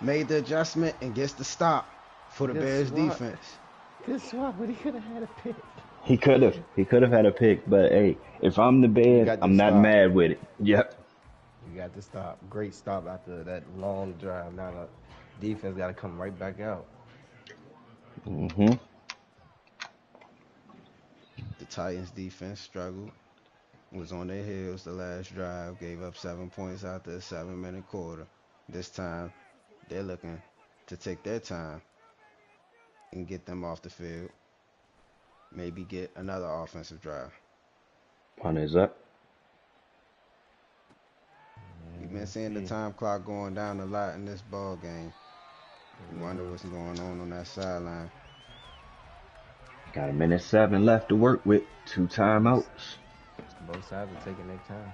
made the adjustment and gets the stop for the Good Bears swat. defense. Good swat, but he could have had a pick. He could have. He could have had a pick, but hey, if I'm the You Bears, got the I'm not stop. mad with it. Yep. You got the stop. Great stop after that long drive. Now the defense got to come right back out. Mm-hmm. The Titans defense struggled, was on their heels the last drive, gave up 7 points after a 7-minute quarter. This time, they're looking to take their time and get them off the field. Maybe get another offensive drive. Punt is up. We've been Let's seeing the see. time clock going down a lot in this ball game. You wonder Mm-hmm. what's going on that sideline. Got a minute 7 left to work with. 2 timeouts. Both sides are taking their time.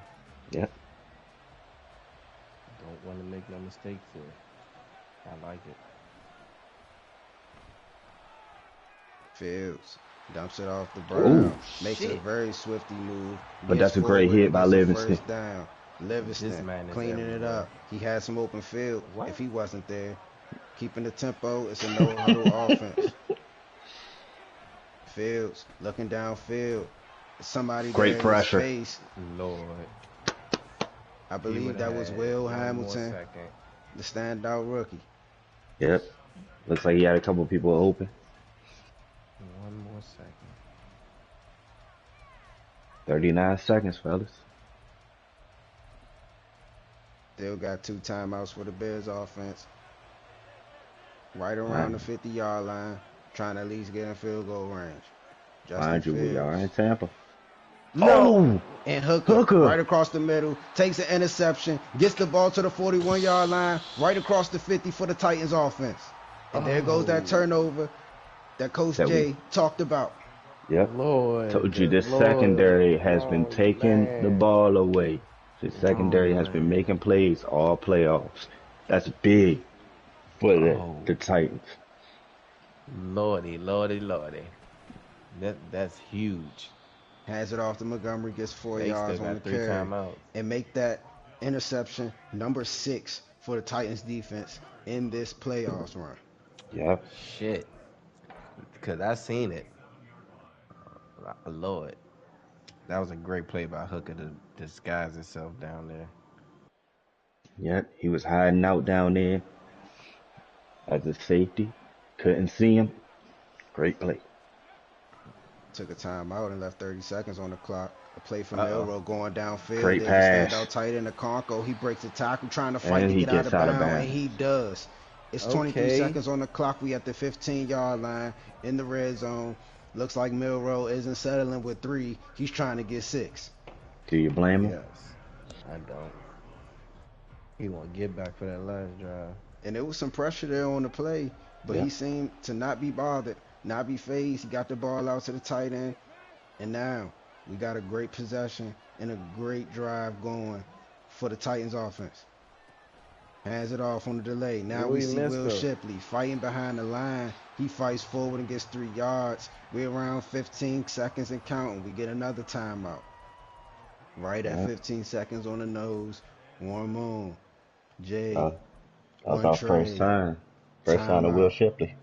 Yep. Don't want to make no mistakes here. I like it. Fields dumps it off the Oh, Brown. Makes a Shit. very swifty move. but Gets that's a great forward hit and by gets a Livingston. first down. This Livingston man is cleaning it everywhere. up. He had some open field. What? If he wasn't there, keeping the tempo. It's a no huddle offense. Fields looking downfield. Somebody Great there in his pressure. face. Lord. I He believe would that have was had Will one more Hamilton, second. the standout rookie. Yep. Looks like he had a couple people open. One more second. 39 seconds, fellas. Still got 2 timeouts for the Bears offense. Right Mind, around the 50-yard line, trying to at least get in field goal range. Justin mind you, we are in Fields. Tampa. No! Oh, And Hooker, Hooker. right across the middle, takes an interception, gets the ball to the 41-yard line, right across the 50 for the Titans offense. And there goes that turnover that Coach That we. J talked about. Yep. Told you this Lord. secondary has been Oh, taking the man. ball away. The Oh, secondary has been man. making plays all playoffs. That's big for Oh, the Titans. lordy, lordy, lordy. That's huge. Hands it off to Montgomery, gets 4 They still yards on the got 3 carry, timeouts. and make that interception number 6 for the Titans defense in this playoffs run. Yep. Shit. Because I seen it. Lord. That was a great play by Hooker to disguise himself down there. Yep. He was hiding out down there as a safety. Couldn't see him. Great play. Took a timeout and left 30 seconds on the clock. A play from Uh-oh. Milrow going downfield. Great There's a pass. standout tight end, the Conco. He breaks the tackle, trying to fight And to he get out gets of out of bounds, and bounds. he does. It's 23 Okay. seconds on the clock. We at the 15-yard line in the red zone. Looks like Milrow isn't settling with 3. He's trying to get 6. Do you blame him? Yes. I don't. He want to get back for that last drive. And there was some pressure there on the play, but Yeah. he seemed to not be bothered, not be phased. He got the ball out to the tight end, and now we got a great possession and a great drive going for the Titans offense. Hands it off on the delay. Now we Louis see missed Will him. Shipley fighting behind the line. He fights forward and gets 3 yards. We're around 15 seconds and counting. We get another timeout. Right at Yeah. 15 seconds on the nose. Warren Moon, Uh, Jay, that was one our first trade, time. First time to Will timeout. Shipley.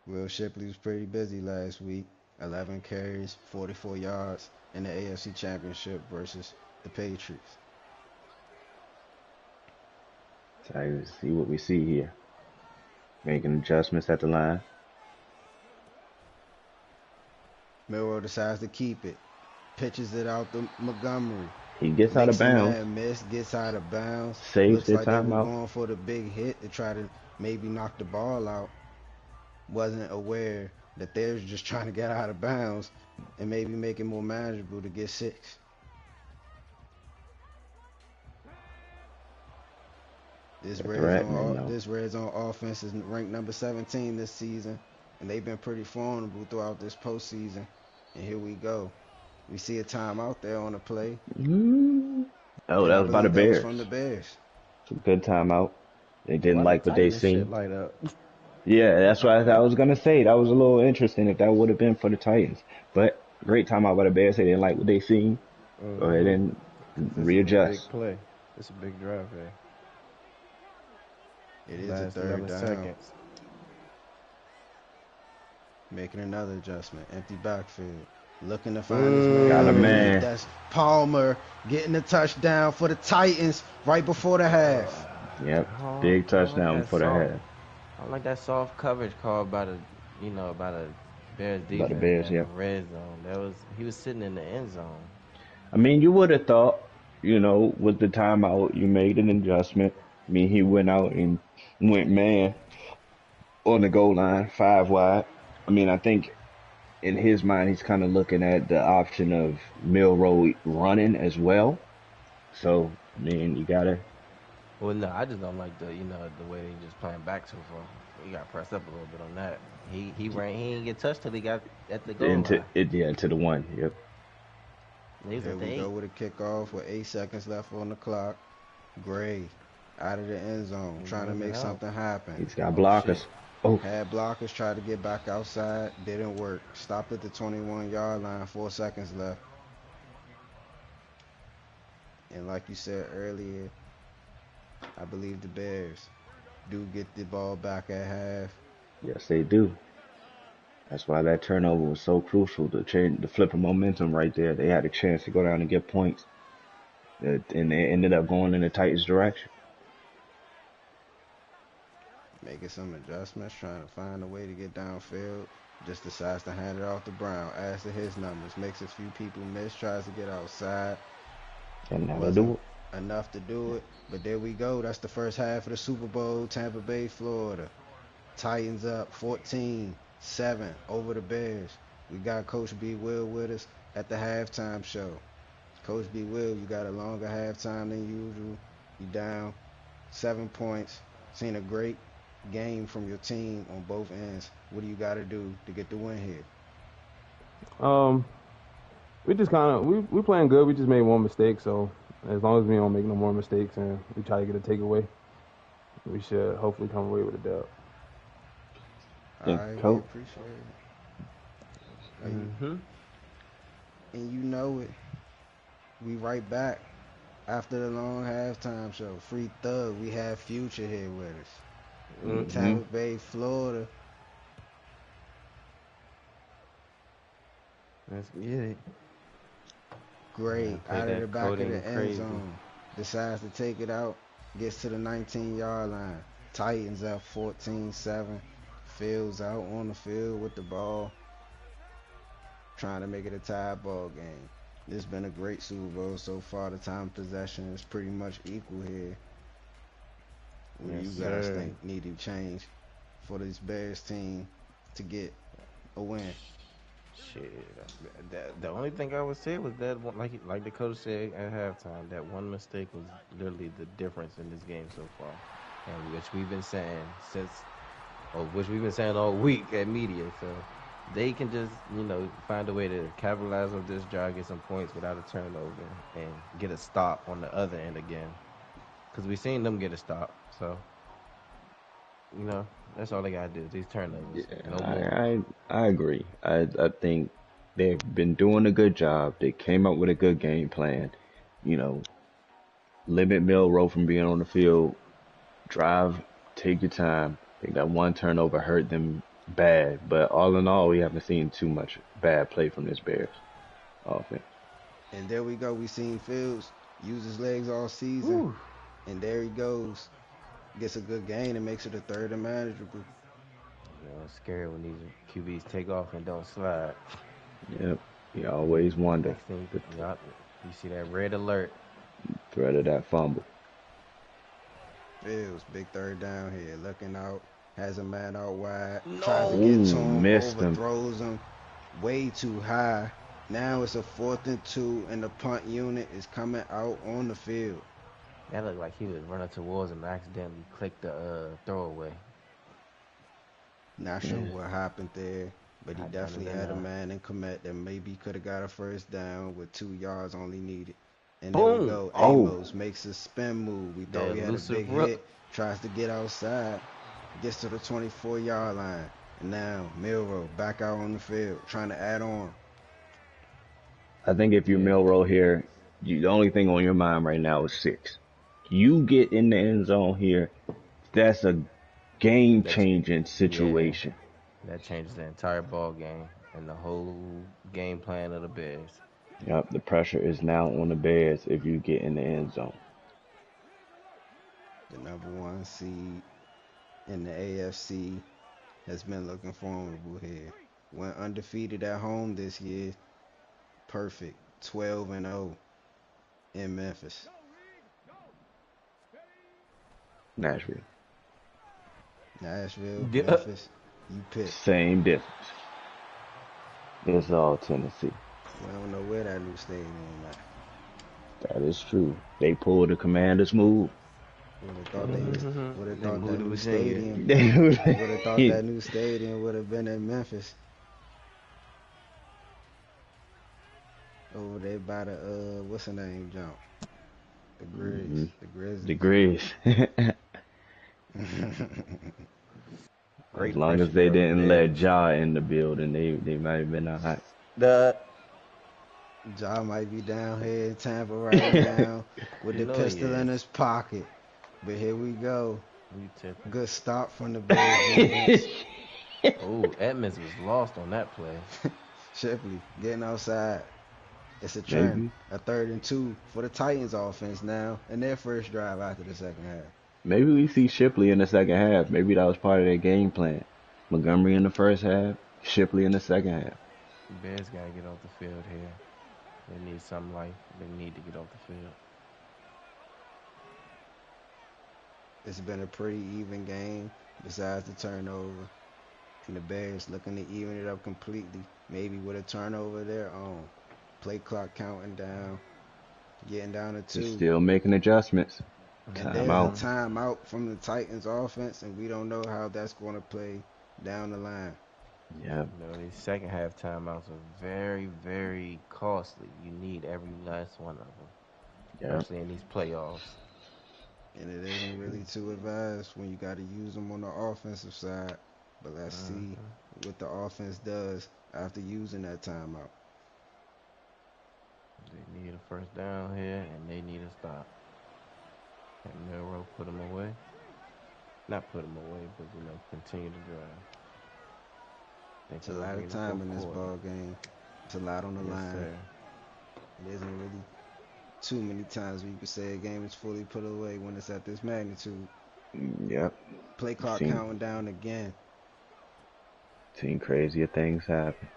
Will Shipley was pretty busy last week. 11 carries, 44 yards in the AFC Championship versus the Patriots. So see what we see here. Making adjustments at the line. Milrow decides to keep it. Pitches it out to Montgomery. He gets out of Makes a bounds. man miss, gets out of bounds. Saves Looks their like they were timeout. going for the big hit to try to maybe knock the ball out. Wasn't aware that they're just trying to get out of bounds and maybe make it more manageable to get 6. They're threatening, though. This red zone offense is ranked number 17 this season. and they've been pretty formidable throughout this postseason. And here we go. We see a timeout there on the play, Mm. Oh, and that I was by the believe that was Bears. from the Bears. It's a good timeout. They didn't Why the like what they Titans shit seen. light up? Yeah, that's what I was gonna say. That was a little interesting if that would have been for the Titans. But great timeout by the Bears. They didn't like what they seen. Go ahead Mm-hmm. and Cause this is a big readjust. play. This is a big drive here. It is a Last third 11 down, seconds. making another adjustment. Empty backfield. Looking to find his man Got a underneath. man. That's Palmer getting the touchdown for the Titans right before the half. Yep. Big I don't like touchdown that for the soft. half. I don't like that soft coverage called by the, by the Bears By the defense, Bears, man. yep. In red zone. He was sitting in the end zone. I mean, you would have thought, with the timeout, you made an adjustment. I mean, he went out and went man on the goal line, 5 wide. I mean, I think in his mind, he's kind of looking at the option of Milroe running as well. So, I mean, you gotta Well, no, I just don't like the way they just playing back so far. He got pressed up a little bit on that. He ran. He didn't get touched till he got at the goal into line. it, yeah, to the one. Yep. He was Here at the we go 8. with a kickoff with 8 seconds left on the clock. Gray out of the end zone, He trying to running make out. something happen. He's got Oh shit. blockers. Oh, Had blockers try to get back outside, didn't work. Stopped at the 21-yard line, 4 seconds left. And like you said earlier, I believe the Bears do get the ball back at half. yes, they do. That's why that turnover was so crucial to change the flip of momentum right there. They had a chance to go down and get points, and they ended up going in the Titans' direction. Making some adjustments, trying to find a way to get downfield. Just decides to hand it off to Brown. Adds to his numbers. Makes a few people miss. Tries to get outside. And that'll do Wasn't it. enough to do it. But there we go. That's the first half of the Super Bowl. Tampa Bay, Florida. Titans up 14-7 over the Bears. We got Coach B. Will with us at the halftime show. Coach B. Will, you got a longer halftime than usual. You down 7 points. Seen a great game from your team on both ends. What do you got to do to get the win here? We just kind of we playing good. We just made one mistake, so as long as we don't make no more mistakes and we try to get a takeaway, we should hopefully come away with a dub. All Think right, we Coach. appreciate it. Mm-hmm. And you know it. We right back after the long halftime show. Free Thug. We have Future here with us. Mm-hmm. Tampa Bay, Florida. Let's get it. Great. Play Out of the that back of coding the end crazy. zone. Decides to take it out. Gets to the 19-yard line. Titans up 14-7. Fields out on the field with the ball. Trying to make it a tie ball game. This has been a great Super Bowl so far. The time of possession is pretty much equal here. What do Yes, you guys sir. think need to change for this Bears team to get a win? Shit. The only thing I would say was that, like the coach said at halftime, that one mistake was literally the difference in this game so far, and which we've been saying all week at media. So they can just find a way to capitalize on this drive, get some points without a turnover, and get a stop on the other end again. Because we've seen them get a stop. So that's all they gotta do. These turnovers, no more. I agree. I think they've been doing a good job. They came up with a good game plan. You know, limit Milroe from being on the field. Drive, take your time. I think that one turnover hurt them bad, but all in all, we haven't seen too much bad play from this Bears offense. And there we go. We seen Fields use his legs all season. Whew. And there he goes. Gets a good gain and makes it a third and manageable. It's scary when these QBs take off and don't slide. Yep, you always wonder Next thing, the you see that red alert. threat of that fumble. Fields, big third down here. Looking out. Has a man out wide. No. Tries to get to Ooh, him. missed him. Overthrows him. Way too high. Now it's a 4th and 2, and the punt unit is coming out on the field. That looked like he was running towards him and accidentally clicked the throwaway. Not sure what happened there, but he I don't definitely even had a know. man in commit that maybe could have got a first down with 2 yards only needed. And there we Boom! go. Oh, Amos makes a spin move. We The thought we had a big elusive run. hit. Tries to get outside. Gets to the 24-yard line. And now Milrow back out on the field trying to add on. I think if you're Yeah, Milrow here, the only thing on your mind right now is six. You get in the end zone here, that's a game that's changing yeah. situation. That changes the entire ball game and the whole game plan of the Bears. Yep, the pressure is now on the Bears if you get in the end zone. The number one seed in the AFC has been looking formidable here. Went undefeated at home this year. Perfect. 12-0 in Memphis. Nashville. Nashville, Yeah. Memphis, you pick. Same difference. It's all Tennessee. We don't know where that new stadium at. That is true. They pulled the Commanders move. Would have thought they would have They thought moved that to new Virginia. stadium would have thought They that new stadium would have been in Memphis. Over there by the what's the name jump? The Grizz. Mhm. The The Grizzlies. Grizz. As Great long as pressure they there on the didn't let Bears. Ja in the building, they might have been alright. The Ja might be down here in Tampa right now with you the know he pistol in is. his pocket. But here we go. Who you tipping? Good stop from the Bears defense. Oh, Edmonds was lost on that play. Shipley getting outside. It's a trend. maybe, A 3rd and 2 for the Titans offense now in their first drive after the second half. maybe we see Shipley in the second half. Maybe that was part of their game plan. Montgomery in the first half, Shipley in the second half. Bears gotta get off the field here. They need some life. They need to get off the field. It's been a pretty even game besides the turnover. And the Bears looking to even it up completely. Maybe with a turnover of their own. Play clock counting down. Getting down to They're 2. still making adjustments. And there's a Timeout. Mm-hmm. timeout from the Titans offense, and we don't know how that's going to play down the line. Yeah, You know, these second half timeouts are very, very costly. You need every last one of them, yeah. especially in these playoffs. And it isn't really too advised when you got to use them on the offensive side. But let's see Mm-hmm. what the offense does after using that timeout. They need a first down here, and they need a stop. And Milrow put them away. Not put them away, but continue to drive. Think It's a we're gonna lot be of in the time fourth in this quarter. ball game. It's a lot on the Yes, line. sir. It isn't really too many times where you could say a game is fully put away when it's at this magnitude. Yep. Play clock Seen counting down again. seen crazier things happen.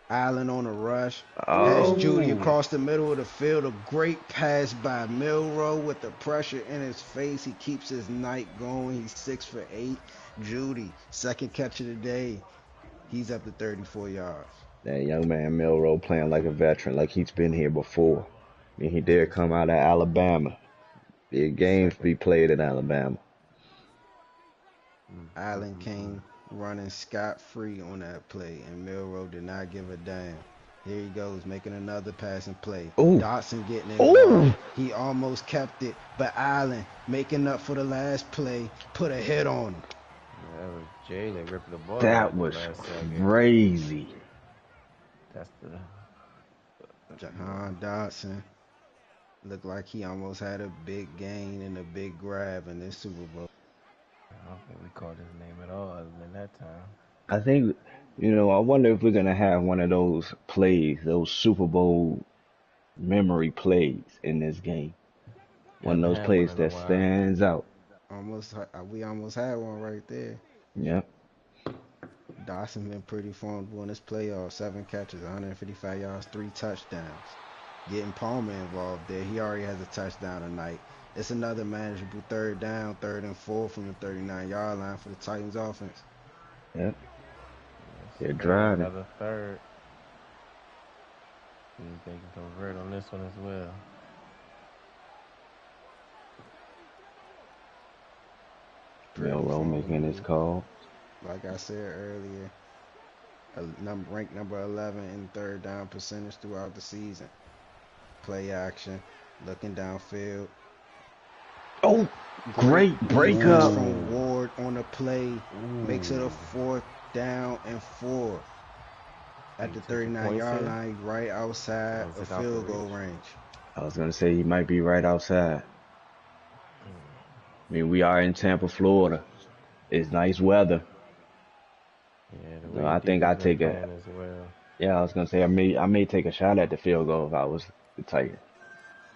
Allen on a rush. Has Judy Oh, Oh, across the middle of the field. A great pass by Milrow with the pressure in his face. He keeps his night going. He's 6 for 8. Judy, second catch of the day. He's up to 34 yards. that young man Milrow playing like a veteran, like he's been here before. I mean, he did come out of Alabama. Big games second. be played in Alabama. Allen Mm. came running scot-free on that play, and Milrow did not give a damn. Here he goes, making another passing play. Ooh, Dotson getting involved. ooh, He almost kept it, but Allen making up for the last play, put a hit on him. That was Jalen ripping the ball that out the was last second. crazy. That's the. Jahan Dotson looked like he almost had a big gain and a big grab in this Super Bowl. I don't think we called his name at all other than that time. I think, I wonder if we're gonna have one of those plays, those Super Bowl memory plays in this game. One of Haven't those had one plays in a that while. stands out. We almost had one right there. Yep. Dawson been pretty formidable in this playoff. 7 catches, 155 yards, 3 touchdowns. Getting Palmer involved there. He already has a touchdown tonight. It's another manageable third down, 3rd and 4 from the 39-yard line for the Titans offense. Yep. Yes, They're sir. driving. Another third. See if they can convert on this one as well. Pretty Milrow making his formidable. call. like I said earlier, ranked number 11 in third down percentage throughout the season. Play action, looking downfield. Oh, Great great defense breakup. from Ward on the play. Makes it a Ooh. 4th down and 4 at He the taking 39 points yard here. line, right outside Or is of it out the field goal reach? range. I was gonna say he might be right outside. I mean, we are in Tampa, Florida. It's nice weather. Yeah, the So way I think I defense been take a. playing as well. Yeah, I was gonna say I may take a shot at the field goal if I was the Titans.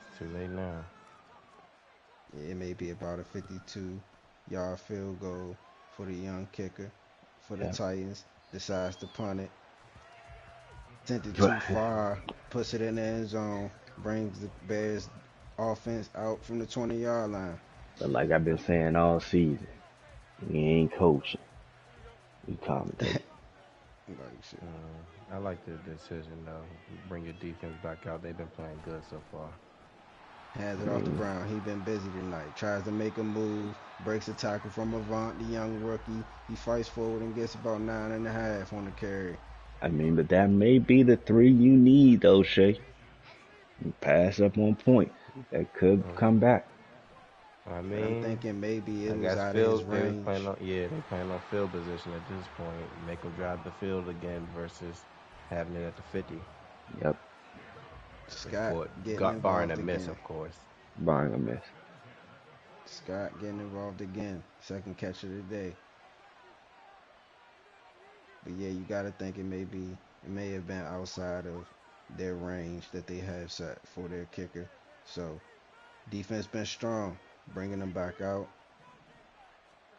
It's too late now. It may be about a 52-yard field goal for the young kicker for the Yeah. Titans. Decides to punt it. Sent it too But, far. Puts it in the end zone. Brings the Bears offense out from the 20-yard line. but like I've been saying all season, we ain't coaching. We commentate. Like shit. I like the decision though. Bring your defense back out. They've been playing good so far. Hands I it off to mean, Brown. He been busy tonight. Tries to make a move. Breaks a tackle from Avant, the young rookie. He fights forward and gets about 9.5 on the carry. but that may be the 3 you need though, Shay. You pass up on point. That could come back. I But I'm mean, thinking maybe I it was guess out of his field. They was range. playing on. Yeah, they playing on field position at this point. Make them drive the field again versus having it at the 50. Yep, Scott For getting got barring involved a miss, again. of course. barring a miss. Scott getting involved again. Second catch of the day. But yeah, you got to think it may have been outside of their range that they have set for their kicker. So defense been strong, bringing them back out,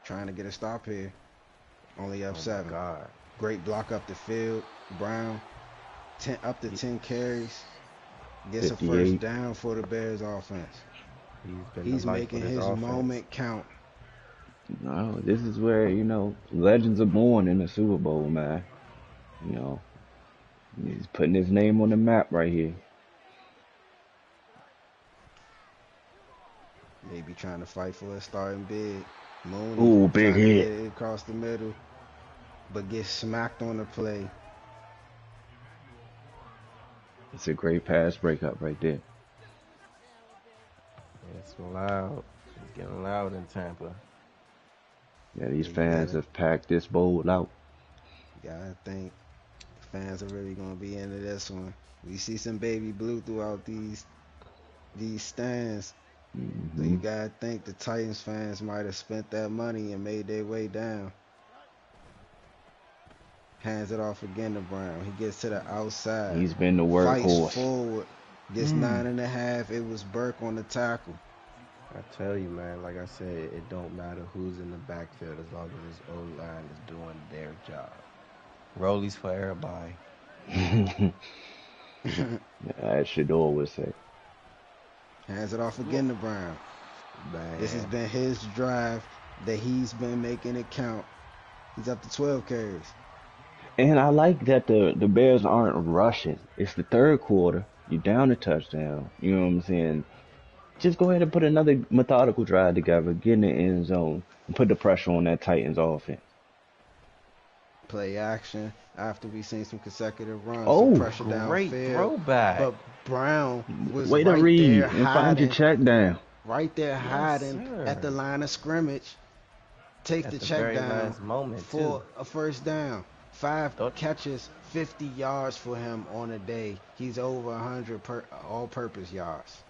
trying to get a stop here. Only up Oh my 7. God. Great block up the field. Brown, up to He, 10 carries, gets a first 58. down for the Bears offense. he's been the He's life of making this his offense. moment count. No, this is where, legends are born in the Super Bowl, man. You know, he's putting his name on the map right here. Maybe trying to fight for a starting bid. Mooney Ooh, big trying to get hit. it across the middle, but gets smacked on the play. It's a great pass breakup right there. It's loud. It's getting loud in Tampa. Yeah, these You fans have packed this bowl out. gotta think fans are really gonna be into this one. We see some baby blue throughout these stands. So you Hmm gotta think the Titans fans might have spent that money and made their way down. Hands it off again to Brown. He gets to the outside. He's been the Fights workhorse. forward. Gets 9.5. It was Burke on the tackle. I tell you, man, like I said, it don't matter who's in the backfield as long as this O-line is doing their job. Rollies for everybody. As Shador would say. Hands it off again to Brown. Man. This has been his drive that he's been making it count. He's up to 12 carries. And I like that the Bears aren't rushing. It's the third quarter. You down a touchdown. You know what I'm saying? Just go ahead and put another methodical drive together, get in the end zone, and put the pressure on that Titans offense. Play action after we seen some consecutive runs, some Oh, pressure Great downfield. throwback. But Brown was way to right read there and find your hiding, check down. right there Yes, hiding sir. at the line of scrimmage. Takes At the the check very down last moment, for too. a first down. 5 Don't catches, 50 yards for him on the day. He's over 100 all-purpose yards.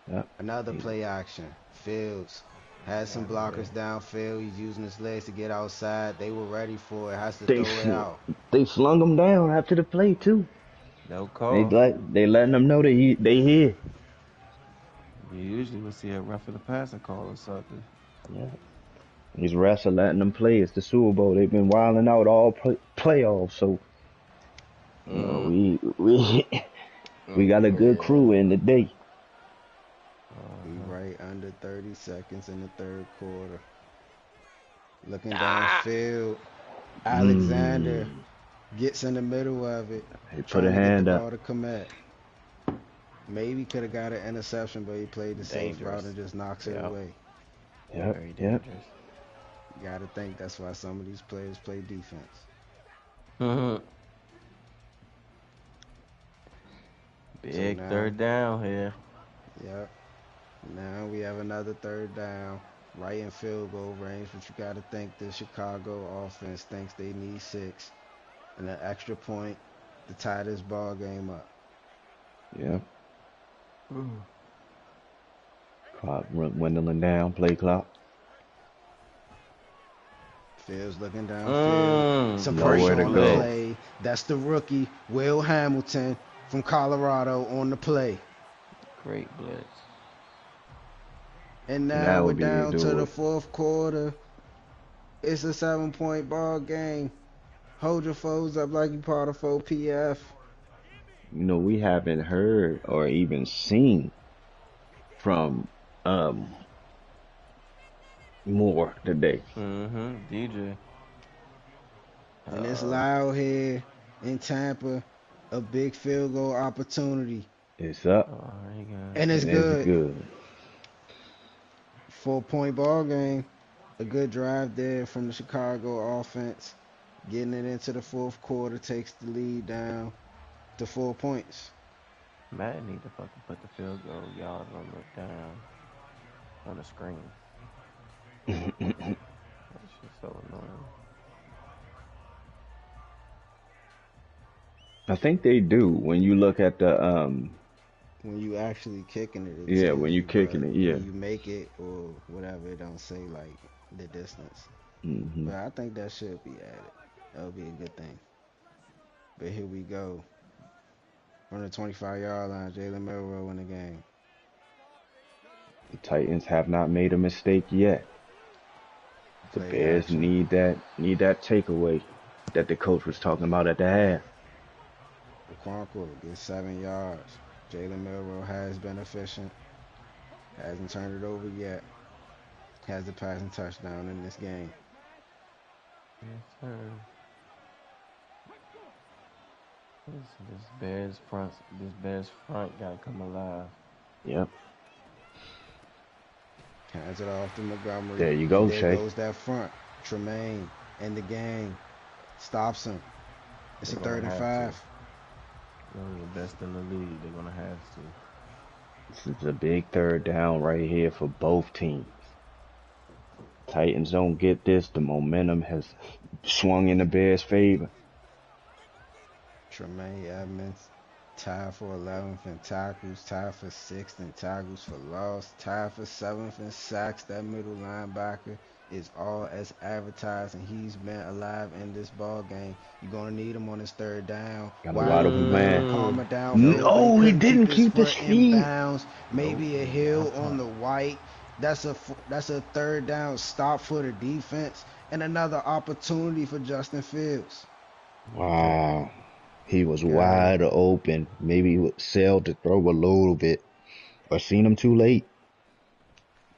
Yep. Another play action. Fields has some blockers downfield. He's using his legs to get outside. They were ready for it. Has to They throw it out. they slung him down after the play too. no They call. letting them know they here. You usually would see a roughing the passer call or something. Yeah. These refs are letting them play. It's the Super Bowl. They've been wilding out all playoffs. So we got a good crew in today. We right under 30 seconds in the third quarter. Looking downfield. Alexander gets in the middle of it. He put Trying a to get hand the up. ball to Komet. Maybe could have got an interception, but he played the safe Dangerous. route and just knocks it Yep. away. Yep. Very Yep. dangerous. Gotta think that's why some of these players play defense. Mhm. So Big now, third down here. yep, now we have another third down, right in field goal range. But you gotta think the Chicago offense thinks they need six and an extra point to tie this ball game up. Yep. Mm. Clock dwindling down. Play clock. Fields looking downfield. Some Nowhere pressure to on the go. play. That's the rookie, Will Hamilton from Colorado on the play. Great blitz. And And now that we're would be down to do the it. fourth quarter. It's a 7 point ball game. Hold your foes up like you part of 4PF. We haven't heard or even seen from um Moore today. DJ. And it's loud here in Tampa. A big field goal opportunity. It's up Oh, he got. And it's and it's good. good. 4 point ball game. A good drive there from the Chicago offense. Getting it into the fourth quarter takes the lead down to 4 points. Matt need to fucking put the field goal yards on the down on the screen. That shit's so annoying. I think they do when you look at the When you actually kicking it, it yeah, tells when you you, kicking but it, yeah. when you make it or whatever, it don't say like the distance. Hmm. But I think that should be added. That would be a good thing. But here we go. From the 25-yard line, Jalen Milrow in the game. The Titans have not made a mistake yet. The Play Bears action. need that takeaway that the coach was talking about at the half. Okonkwo gets 7 yards. Jalen Milrow has been efficient. Hasn't turned it over yet. Has the passing touchdown in this game. Yes, sir. This Bears front gotta come alive. Yep. Hands it off to Montgomery. There you And go, there Shay. goes that front. Tremaine in the game. Stops him. It's a They're gonna third and have to. 5. They're the best in the league. They're gonna have to. This is a big third down right here for both teams. Titans don't get this. The momentum has swung in the Bears' favor. Tremaine Edmonds tied for 11th in tackles, tied for 6th in tackles for loss, tied for 7th in sacks. That middle linebacker is all as advertised, and he's been alive in this ball game. You're gonna need him on his third down. Gotta Wide ride with open Melvin man. Palmer Nope. downfield, but he Oh, he couldn't keep didn't his keep his foot in feet. bounds. Nope. Maybe a He heel got on caught. the white. That's a third down stop for the defense, and another opportunity for Justin Fields. Wow. He was Gary. wide open. Maybe he would sell to throw a little bit. Or seen him too late.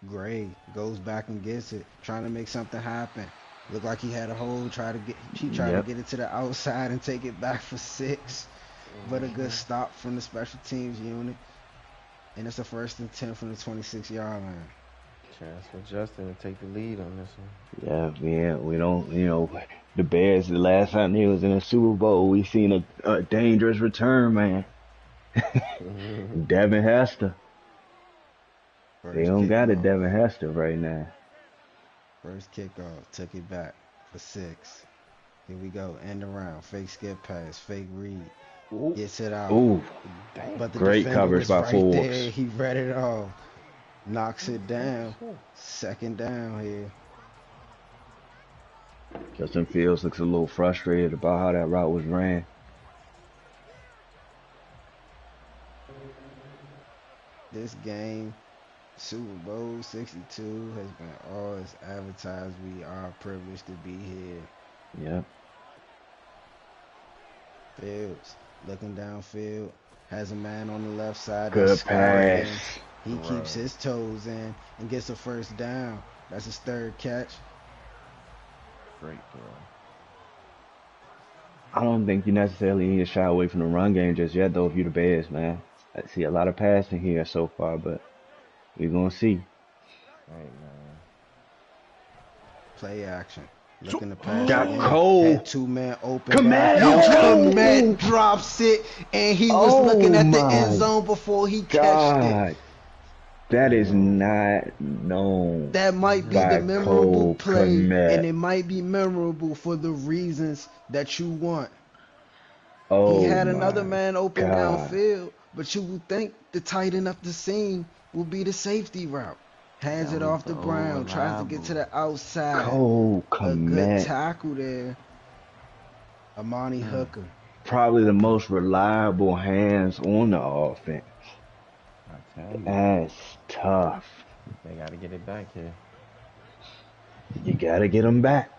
Gray goes back and gets it, trying to make something happen. Looked like he had a hold. He tried to Yep. get it to the outside and take it back for 6, but a good stop from the special teams unit. And it's a 1st and 10 from the 26-yard line. Chance for Justin to take the lead on this Yeah, we don't, the Bears, the last time they was in a Super Bowl, we seen a dangerous return, man. one. Devin Hester. They First don't got a kickoff. Devin Hester right now. First kickoff. Took it back for 6. Here we go. End around. Fake skip pass. Fake read. Ooh, Gets it out. Ooh, damn. But the great defender coverage was by right Forbes. there. He read it off. Knocks it down. Shit. 2nd down here. Justin Fields looks a little frustrated about how that route was ran. This game, Super Bowl 62, has been all as advertised. We are privileged to be here. Yep. Fields looking downfield, has a man on the left side Good that's pass. scrambling. He keeps his toes in and gets a 1st down. That's his 3rd catch. Great throw. I don't think you necessarily need to shy away from the run game just yet, though, if you're the Bears, man. I see a lot of passing here so far, but we're going to see. Hey, man. Play action. Looking to pass Got again. Cole. Had 2 men open Komet. downfield. Oh! Komet drops it, and he was looking Oh at the end my zone before he catched it. God. That is not known That might be the by memorable Cole play, and Komet. it might be memorable for the reasons that you want. He Oh had another my man open God. downfield, but you would think the tight end up the seam will be the safety route. Hands That it was off the to old Brown, tries to get reliable. to the outside. Cole A good Komet. tackle there. Amani Mm. Hooker. Probably the most reliable hands on the offense. I tell you, That's tough. they got to get it back here. You gotta get him back.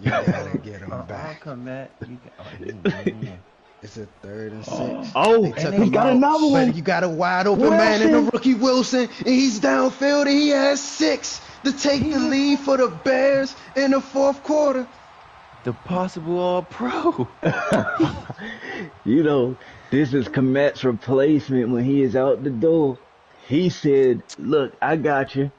You gotta get him back. Come back. You got, he ain't getting in. It's a 3rd and 6. Oh, They took and he him got out, another but one. you got a wide open man in the Wilson. rookie Wilson, and he's downfield, and he has 6 to take the lead for the Bears in the 4th quarter. The possible All-Pro. You know, this is Komet's replacement when he is out the door. He said, look, I got you.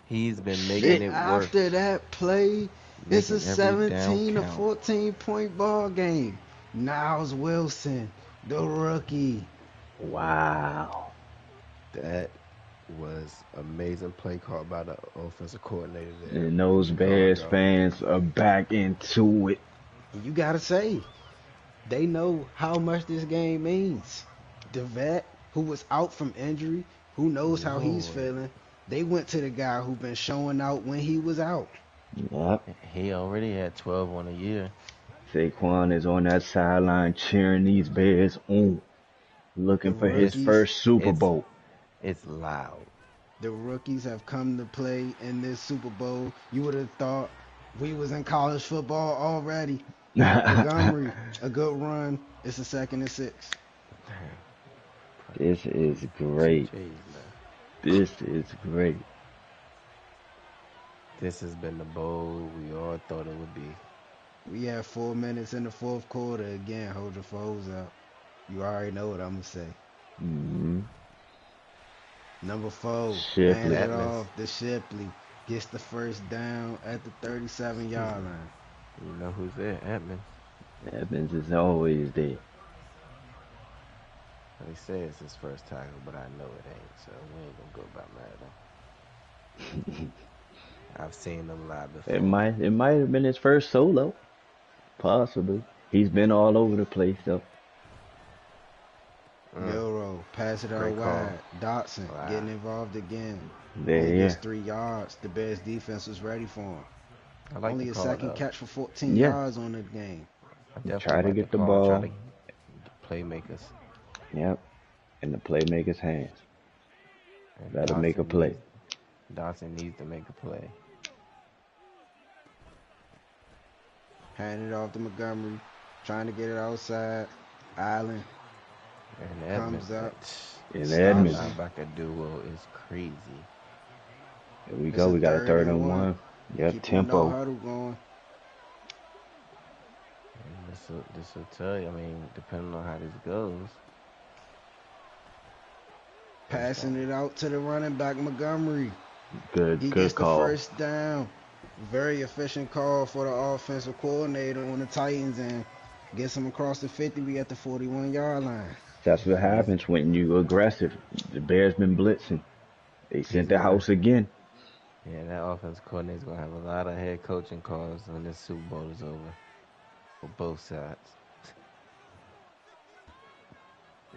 He's been making it work. After that play, it's a Making every down 17 to count. 14 point ball game. Niles Wilson, the rookie. Wow. That was amazing play call by the offensive coordinator there. And those Bears fans are back into it. You gotta say, they know how much this game means. The vet who was out from injury, who knows how he's feeling. They went to the guy who been showing out when he was out. Yep. He already had 12 on a year. Saquon is on that sideline cheering these Bears on, looking for his rookies, first Super Bowl. It's loud. The rookies have come to play in this Super Bowl. You would have thought we was in college football already. Montgomery, a good run. It's a 2nd and 6. This is great. Jeez, man. This is great. This has been the bowl we all thought it would be. We have 4 minutes in the 4th quarter. Again, hold your foes out. You already know what I'm going to say. Mm-hmm. Number 4, Shipley. hands it off to Shipley. Gets the first down at the 37-yard line. You know who's there? Edmonds. Evans is always there. They say it's his first tackle, but I know it ain't, so we ain't gonna go about mad at him. I've seen him live before. It might have been his first solo. Possibly. He's been all over the place though. Milrow, pass it out Great call. wide. Dotson getting involved again. There, He yeah. gets 3 yards. The Bears defense was ready for him. I like Only the a call, second though. catch for 14 Yeah. yards on the game. I definitely Try to like get the call. ball. Try to get playmakers. Yep. In the playmaker's hands. And That'll make a play. Dotson needs to make a play. Hand it off to Montgomery. Trying to get it outside. Allen And Edmonds. comes up. And Stops Edmonds. him. Linebacker duo is crazy. Here we It's go. a We got a 3rd 3rd and 1. Yep, Keep no tempo. huddle going. And this will tell you, I mean, depending on how this goes. Passing it out to the running back Montgomery. He Good gets call. the first down. Very efficient call for the offensive coordinator on the Titans and gets him across the 50. We at the 41-yard line. That's what happens when you aggressive. The Bears been blitzing. They sent the house again. Yeah, that offensive coordinator is going to have a lot of head coaching calls when this Super Bowl is over for both sides.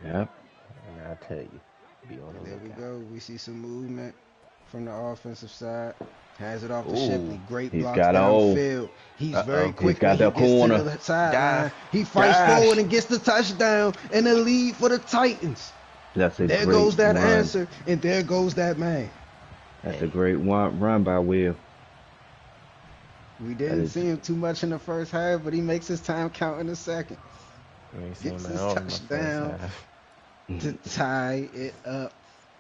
Yep. And I'll tell you, be on the There we lookout. go. We see some movement from the offensive side. Hands it off to Ooh, Shipley. Great he's blocks got a hole. downfield. He's very quick He's got when the he gets corner. to the sideline. Dash. He fights Dash. forward and gets the touchdown and the lead for the Titans. That's a There great goes that run. answer, and there goes that man. That's a great run by Will. We didn't is- see him too much in the first half, but he makes his time count in the second. We ain't seen Gets that his all in the touchdown. first half. To tie it up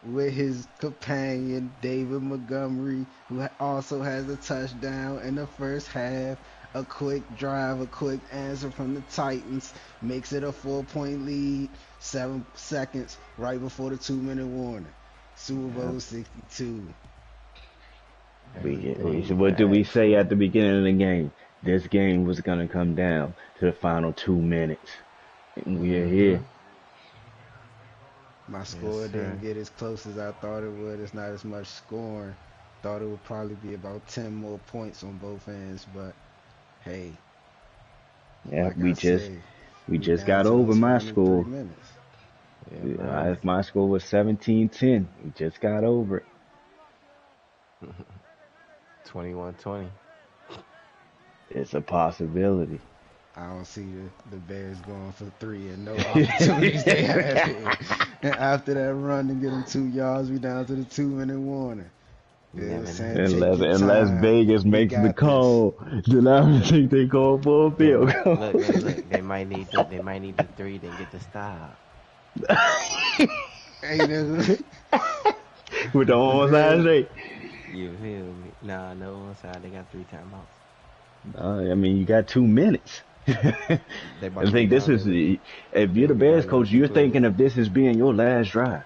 with his companion David Montgomery, who also has a touchdown in the first half. A quick drive, a quick answer from the Titans makes it a 4-point lead. 7 seconds right before the 2-minute warning. Super Bowl 62. Everything So what did we asked say for. at the beginning of the game? This game was gonna come down to the final 2 minutes. And we're Mm-hmm. here. My Yes, score sir. didn't get as close as I thought it would. It's not as much scoring. Thought it would probably be about 10 more points on both ends, but hey, Yeah, like I say, we we just down got to over those my final three score. minutes. Yeah, man. If my score was 17-10, we just got over it. 21-20. It's a possibility. I don't see the Bears going for three and no opportunities they have here. And after that run to get them 2 yards, we down to the 2 minute warning. You Bill never know. saying, take your Unless time. Vegas We makes the got this. call, then I think they call for a They field might goal. look. They might need the. They might need the three, then get the stop. Hey, nigga. With the The onside Bears, shake. You feel me? Nah, no inside. They got three timeouts. I mean, you got 2 minutes. They I about to get think this down is there. if They you're the gonna get Bears down there in coach, two you're plays. thinking of this as being your last drive.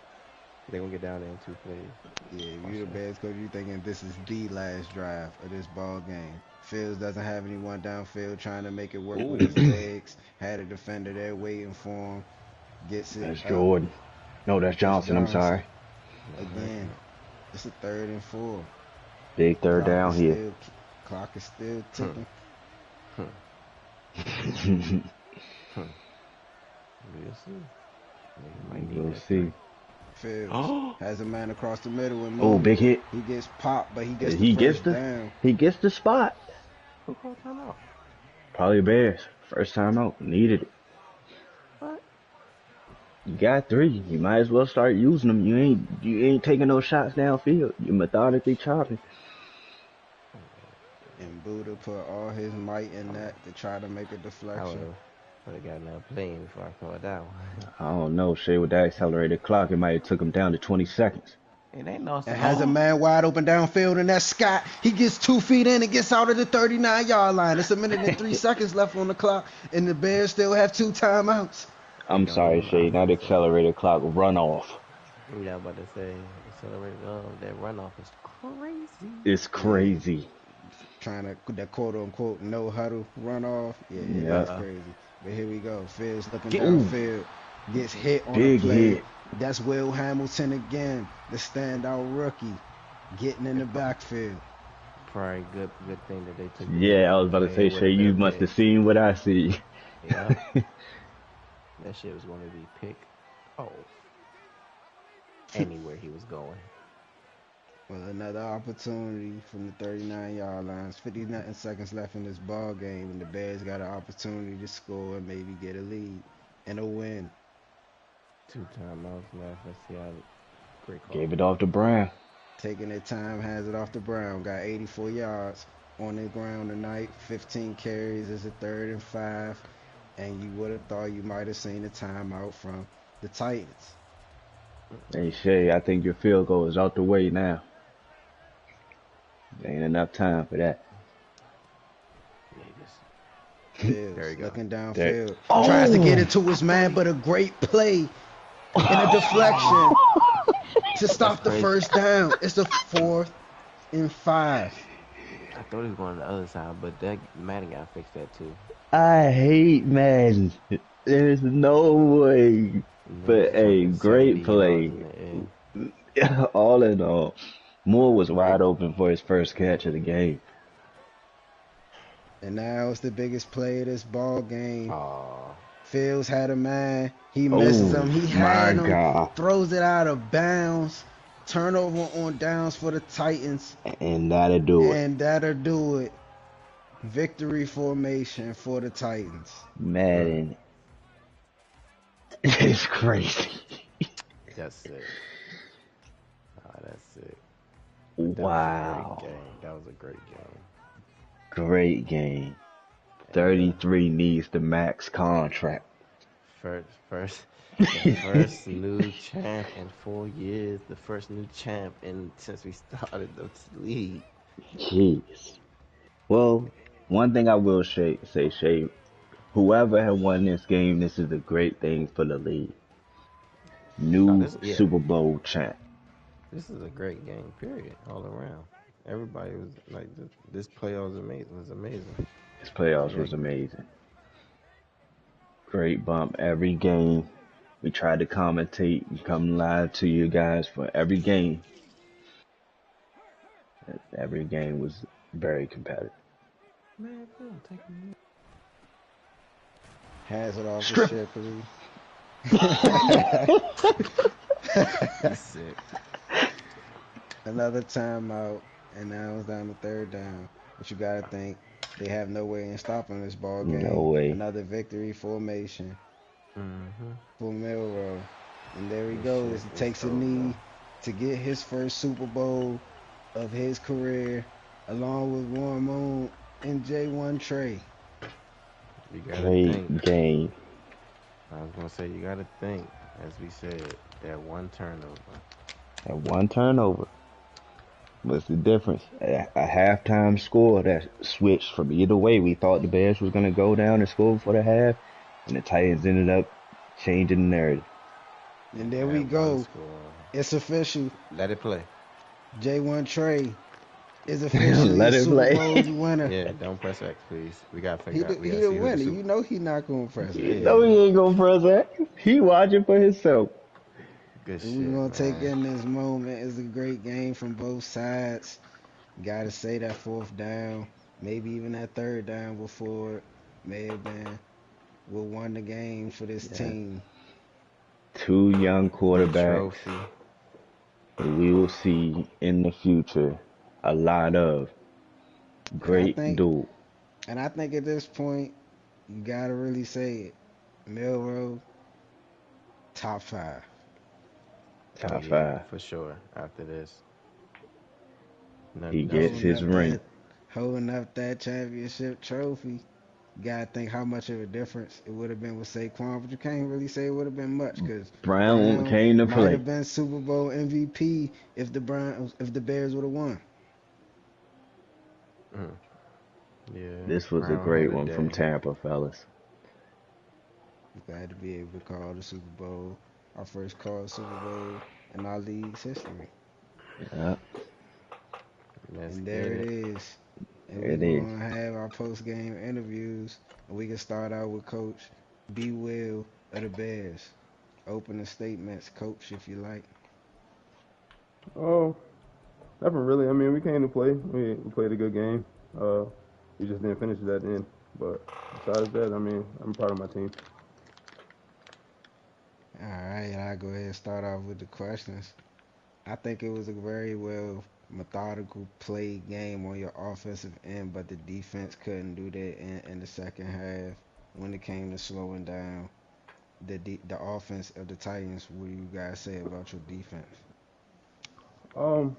They gonna get down there in two plays. yeah, if Watch you the that. Bears coach, you thinking this is the last drive of this ball game. Fields doesn't have anyone downfield trying to make it work with his Ooh. legs. Had a defender there waiting for him. Gets it That's up. Jordan. No, that's It's Johnson. I'm Johnson. sorry. No Again, mercy. it's a 3rd and 4. Big third Clock down is here. still clock is still Hmm. ticking. Hmm. Hmm. We'll see. Nigga We might need will that see. three. Fields Oh, has a man across the middle and big moves. hit. He gets popped, but he gets the He gets first the down. he gets the spot. Who called timeout? Probably Bears. First time out. Needed it. What? You got three. You might as well start using them. You ain't taking no shots downfield. You methodically chopping. And Buddha put all his might in I would that to try to make a I deflection. would have got another play in before I called that one. I don't know, Shay. With that accelerated clock, it might have took him down to 20 seconds. It ain't no And has a oh man wide open downfield, and that's Scott. He gets 2 feet in and gets out of the 39-yard line. It's a minute and 3 seconds left on the clock, and the Bears still have 2 timeouts. they I'm going sorry, on Shay. Not offense. accelerated clock. Run off. Yeah, I was about to say accelerated that runoff is crazy. It's Yeah, crazy. trying to that quote unquote no huddle runoff. Yeah, it Yeah. is crazy. But here we go. Fields looking Get Ooh, downfield, gets hit on a big play. hit. That's Will Hamilton again, the standout rookie, getting in the backfield. probably good thing that they took Yeah, I was about to it say, would Shay, have been a you must pick. have seen what I see. Yep. That shit was gonna be picked off anywhere he was going. Well, another opportunity from the 39-yard lines. 59 seconds left in this ball game, and the Bears got an opportunity to score and maybe get a lead and a win. Two timeouts left. Let's see how great Gave call. it off to Brown. Taking their time, hands it off to Brown. Got 84 yards on the ground tonight. 15 carries is a 3rd and 5. And you would have thought you might have seen a timeout from the Titans. Hey, Shay, I think your field goal is out the way now. There ain't enough time for that. Yeah, just there Fields you go. looking There. downfield. Tries to get Oh! it to his man, but a great play and a deflection to That's stop the crazy. first down. It's a 4th and 5. I thought he was going to the other side, but that Madden got to fix that too. I hate Madden. There's no way. But Niggas a jumping 70 great yards play. in the air. All in all, Moore was wide open for his first catch of the game. And now it's the biggest play of this ball game. Aw, Fields had a man. He misses Oh him. He my had him. God. Throws it out of bounds. Turnover on downs for the Titans. And that'll do it. And that'll do it. Victory formation for the Titans. Madden is crazy. that's sick. That's sick. That was a Wow. great game. That was a great game. Great game. And 33 needs the max contract. the first new champ in 4 years. The first new champ since we started the league. Jeez. Well, one thing I will say, Shay, whoever had won this game, this is a great thing for the league. Oh, New this Super Bowl champ. this is a great game. Period. All around. Everybody was like, this playoff was amazing. Was amazing. This playoffs Yeah, was amazing. Great bump every game. We tried to commentate and come live to you guys for every game. Every game was very competitive. man, Phil, take me. Has it off the Strip. Shipley. He's sick. Another timeout, and now it's down to third down. But you gotta think they have no way in stopping this ball No game. way. Another victory formation Mm-hmm. for Milrow, and there he This goes. shit He is takes a over. knee to get his first Super Bowl of his career, along with Warren Moon and J1 Trey. You gotta Great think. game. I was gonna say you gotta think, as we said, that one turnover. That one turnover was the difference. A halftime score that switched from either way. We thought the Bears was gonna go down and score for the half, and the Titans ended up changing the narrative. And there we That one go. score. It's official. Let it play. J1 Trey is officially a Let it Super play. Bowl winner. Yeah, don't press X, please. We gotta He figure the, out. We he gotta the see who the winner. super. You know he not gonna press You X. know Yeah, he ain't gonna press that. He watching for himself. good And we're shit, gonna take man. in this moment. It's a great game from both sides. Gotta say that fourth down, maybe even that third down before it may have been what won the game for this Yeah. team. Two young The quarterbacks trophy. that we will see in the future a lot of And I great think duel. and I think at this point you gotta really say it. Milrow, top five. Oh Top yeah, five. for sure. After this, no, He that's gets Holding his up ring. that holding up that championship trophy. You gotta think how much of a difference it would have been with Saquon, but you can't really say it would have been much because Brown Brown came to might play. have been Super Bowl MVP if the Bears would have won. mm, yeah. This was a Brown had great a one from day. Tampa, fellas. Glad to be able to call the Super Bowl our first call Super Bowl in our league's history. Yeah, Let's And there get it it. is. And there we it is. gonna have our post game interviews. And we can start out with Coach B. Will of the Bears. Opening statements, Coach, if you like. Oh, nothing really. I mean, we came to play. We played a good game. Uh, we just didn't finish it at the end. But besides that, I mean, I'm proud of my team. All right, I'll go ahead and start off with the questions. I think it was a very well methodical played game on your offensive end, but the defense couldn't do that in the second half when it came to slowing down the offense of the Titans. What do you guys say about your defense? Um,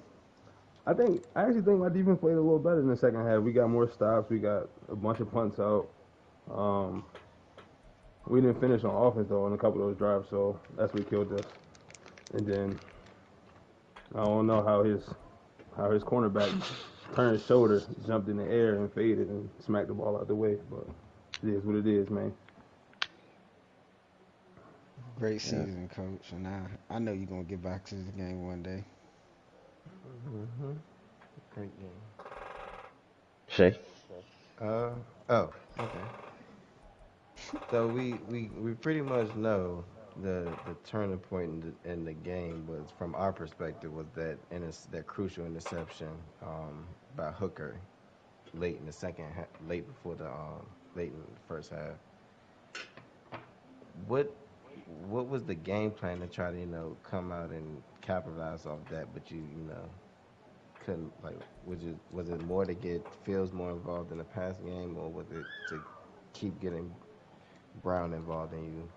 I actually think my defense played a little better in the second half. We got more stops. We got a bunch of punts out. Um, we didn't finish on offense though on a couple of those drives, so that's what killed us. And then I don't know how his cornerback turned his shoulder, jumped in the air, and faded and smacked the ball out the way. But it is what it is, man. Great Yeah. season, Coach, and I know you're gonna get back to this game one day. Mm-hmm. Great game. Shay. Uh oh. Okay. So we pretty much know the turning point in the game was from our perspective was that crucial interception by Hooker late in the late before the late in the first half. What what was the game plan to try to come out and capitalize off that? But you couldn't like was it more to get Fields more involved in the pass game or was it to keep getting Brown involved and you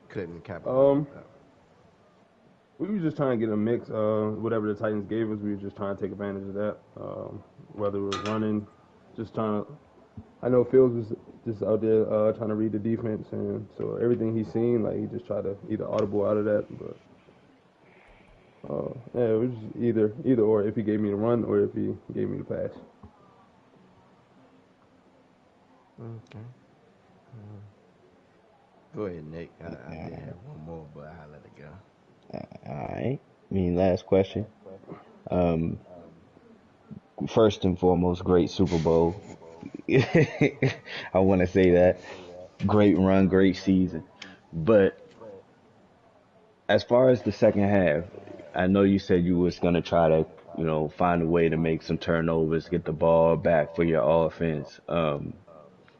couldn't capitalize Um, off that? we were just trying to get a mix. Whatever the Titans gave us, we were just trying to take advantage of that. Whether it was running, just trying to. I know Fields was just out there trying to read the defense, and so everything he's seen, like he just tried to either audible out of that. But yeah, it was just either or. If he gave me the run or if he gave me the pass. Okay. Uh, Go ahead, Nick. I did have one more, but I let it go. All right. I mean, last question. Um, first and foremost, great Super Bowl. I want to say that. Great run, great season. But as far as the second half, I know you said you was gonna try to, find a way to make some turnovers, get the ball back for your offense.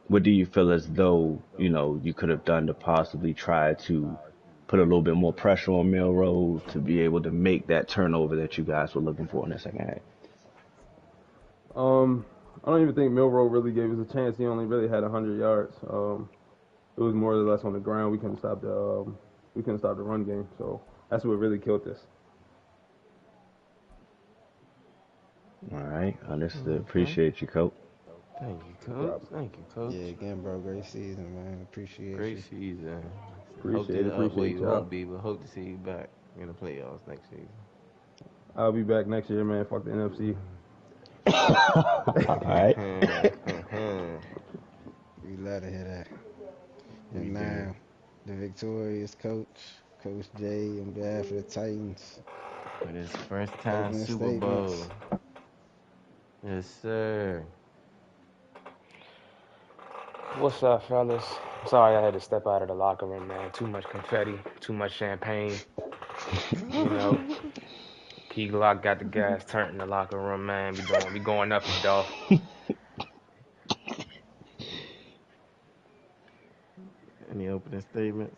What do you feel as though, you could have done to possibly try to put a little bit more pressure on Milrow to be able to make that turnover that you guys were looking for in the second half? Um, I don't even think Milrow really gave us a chance. He only really had 100 yards. It was more or less on the ground. We couldn't stop the run game. So that's what really killed us. All right, understood. Okay. Appreciate you, coach. Thank you, No coach. problem. Thank you, Yeah, coach. again, bro, great season, man. Appreciate Great you. season. Hope Appreciate it. to well, Appreciate you y'all. won't be, but hope to see you back in the playoffs next season. I'll be back next year, man. Fuck the NFC. All right. We love to hear that. We And do. now, the victorious coach, Coach J, on behalf of the Titans, For this first time opening Super Bowl. statements. Yes, sir. What's up, fellas? Sorry I had to step out of the locker room, man. Too much confetti, too much champagne. You know, Key Glock got the gas turned in the locker room, man. We going up and off. Any opening statements?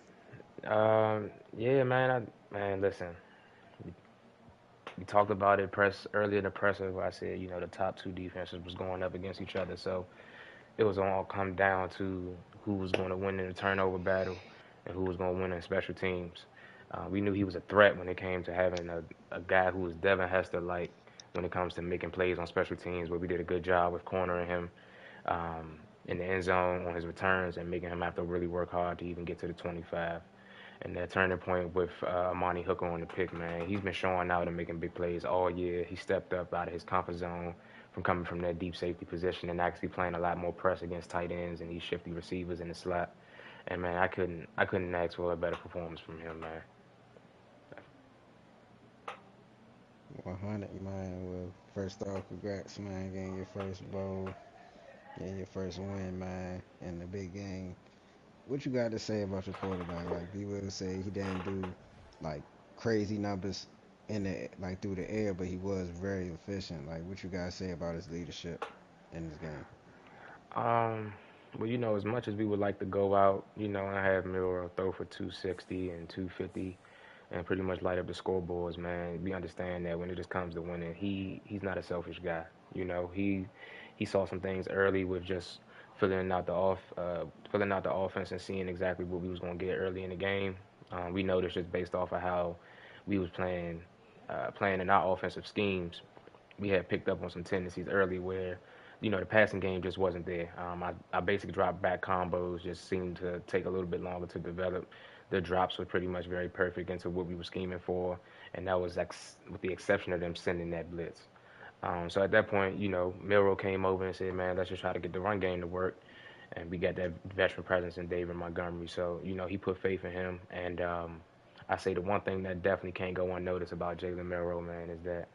Yeah, man, listen. We, we talked about it press earlier in the presser where I said, the top two defenses was going up against each other. So it was all come down to who was going to win in the turnover battle and who was going to win in special teams. We knew he was a threat when it came to having a guy who was Devin Hester like when it comes to making plays on special teams, but we did a good job with cornering him in the end zone on his returns and making him have to really work hard to even get to the 25. And that turning point with Amani Hooker on the pick, man, he's been showing out and making big plays all year. He stepped up out of his comfort zone from coming from that deep safety position and actually playing a lot more press against tight ends and these shifty receivers in the slot. And man, I couldn't ask for a better performance from him, man. 100, man. Well, first off, congrats, man, getting your first bowl, getting your first win, man, in the big game. What you got to say about your quarterback? Like, B will say he didn't do like crazy numbers in the like through the air, but he was very efficient. Like, what you got to say about his leadership in this game? Um, well, as much as we would like to go out, and have Miller throw for 260 and 250 and pretty much light up the scoreboards, man, we understand that when it just comes to winning, he's not a selfish guy. He saw some things early with just filling out the offense and seeing exactly what we was gonna get early in the game. We noticed just based off of how we was playing in our offensive schemes, we had picked up on some tendencies early where, the passing game just wasn't there. I basically dropped back combos just seemed to take a little bit longer to develop. The drops were pretty much very perfect into what we were scheming for, and that was with the exception of them sending that blitz. So at that point, Milrow came over and said, "Man, let's just try to get the run game to work." And we got that veteran presence in David Montgomery. So he put faith in him, and I say the one thing that definitely can't go unnoticed about Jalen Milrow, man, is that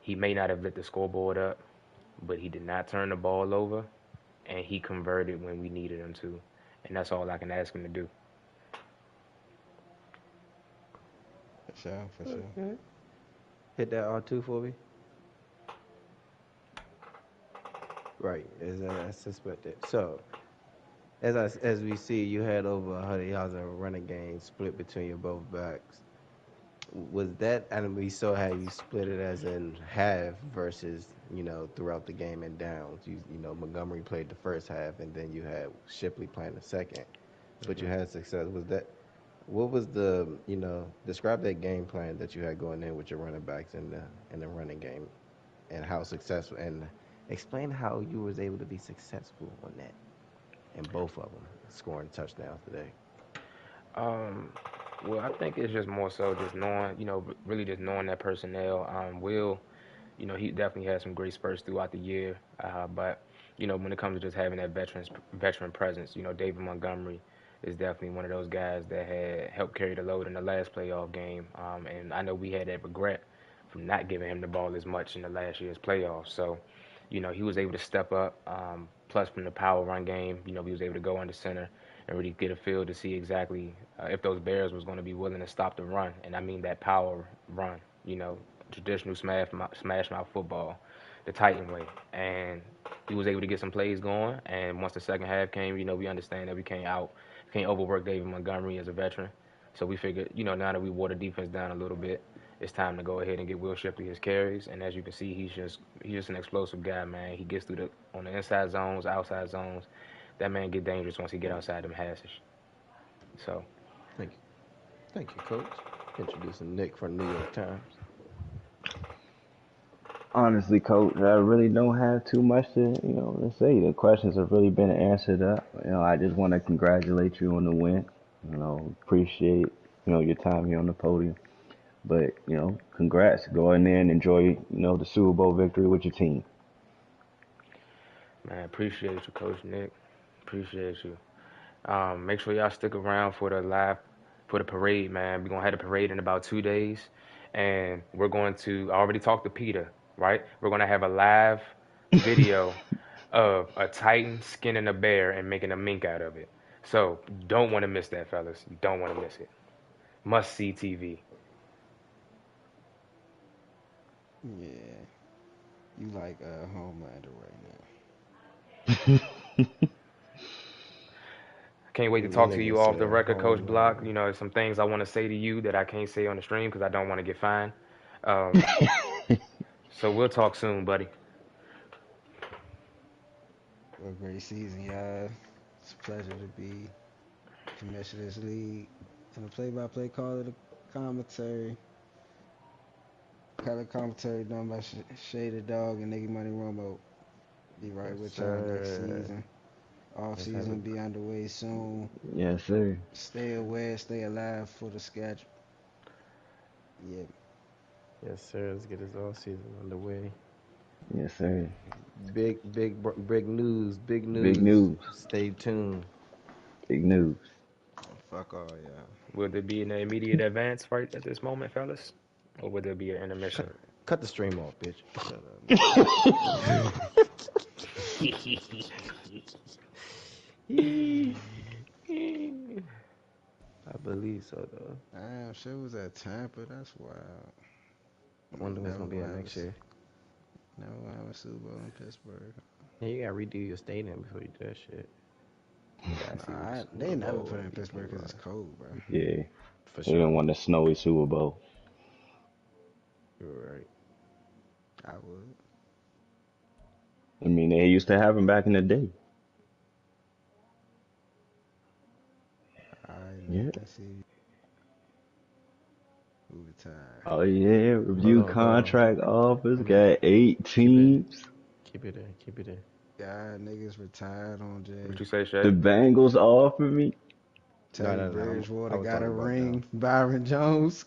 he may not have lit the scoreboard up, but he did not turn the ball over, and he converted when we needed him to, and that's all I can ask him to do. For sure, for sure. Okay. Hit that R2 for me. Right, as I suspected. So, as we see, you had over 100 yards of running game split between your both backs. Was that, and we saw how you split it as in half versus throughout the game and downs. Montgomery played the first half, and then you had Shipley playing the second. But you had success. Was that what was the describe that game plan that you had going in with your running backs in the running game, and how successful, and explain how you was able to be successful on that and both of them scoring touchdowns today. Um, well, I think it's just more so just knowing, really just knowing that personnel. Will, he definitely had some great spurts throughout the year, but when it comes to just having that veteran presence, David Montgomery is definitely one of those guys that had helped carry the load in the last playoff game. And I know we had that regret from not giving him the ball as much in the last year's playoffs. So, he was able to step up. Plus, from the power run game, he was able to go under center and really get a feel to see exactly if those Bears was going to be willing to stop the run. And I mean that power run, traditional smash mouth football, the Titan way. And he was able to get some plays going. And once the second half came, we understand that we can't overwork David Montgomery as a veteran. So we figured, now that we wore the defense down a little bit, it's time to go ahead and get Will Shipley his carries. And as you can see, he's just an explosive guy, man. He gets through on the inside zones, outside zones. That man get dangerous once he get outside them hashes. So Thank you. Thank you, Coach. Introducing Nick from New York Times. Honestly, Coach, I really don't have too much to say. The questions have really been answered up. I just want to congratulate you on the win. Appreciate your time here on the podium. But congrats. Go in there and enjoy the Super Bowl victory with your team. man, appreciate you, Coach Nick. Appreciate you. Make sure y'all stick around for the parade, man. We're gonna have the parade in about 2 days, and we're going to. I already talked to Peter, right? We're gonna have a live video of a Titan skinning a bear and making a mink out of it. So you don't want to miss that, fellas. You don't want to miss it. Must see TV. Yeah, you like Homelander right now. Can't wait to talk to Nigga you off the said record, Coach Block. Homelander. Some things I want to say to you that I can't say on the stream because I don't want to get fined. Um, so we'll talk soon, buddy. What a great season, y'all. It's a pleasure to be commissioner of this league and the play-by-play caller, the commentary. Color commentary done by Shaded Dog and Nigga Money Romo. Be right Yes, with y'all next sir. season. Off Let's have season a will be underway soon. Yes, sir. Stay aware, stay alive for the schedule. Yeah, yes, sir. Let's get this all season underway. Yes, sir. Big news. Big Big news. news. Stay tuned. Big news. fuck all y'all. Will there be an immediate advance right at this moment, fellas? Or will there be an Cut, intermission? cut the stream off, bitch. Shut up. I believe so, though. Damn, shit was at Tampa. That's wild. I wonder what's Never gonna be gonna at have next year. never gonna have a Super Bowl in Pittsburgh. Yeah, you gotta redo your stadium before you do that shit. You gotta see what the They Super never Bowl put it gonna in be Pittsburgh because it's like. cold, bro. Yeah. For They didn't sure. want the snowy Super Bowl. You're right. I would. I mean, they used to have them back in the day. All right, Nick. Yeah. Let's see. Who retired? Oh yeah. Hold Review on, hold on. contract offers. Let me Got 8 keep it, teams. keep it there, keep it there. God, niggas retired on What Jay. you say, The Shay? Bengals offered me. No, Teddy no, no. I Bridgewater was got a talking about ring. Byron Jones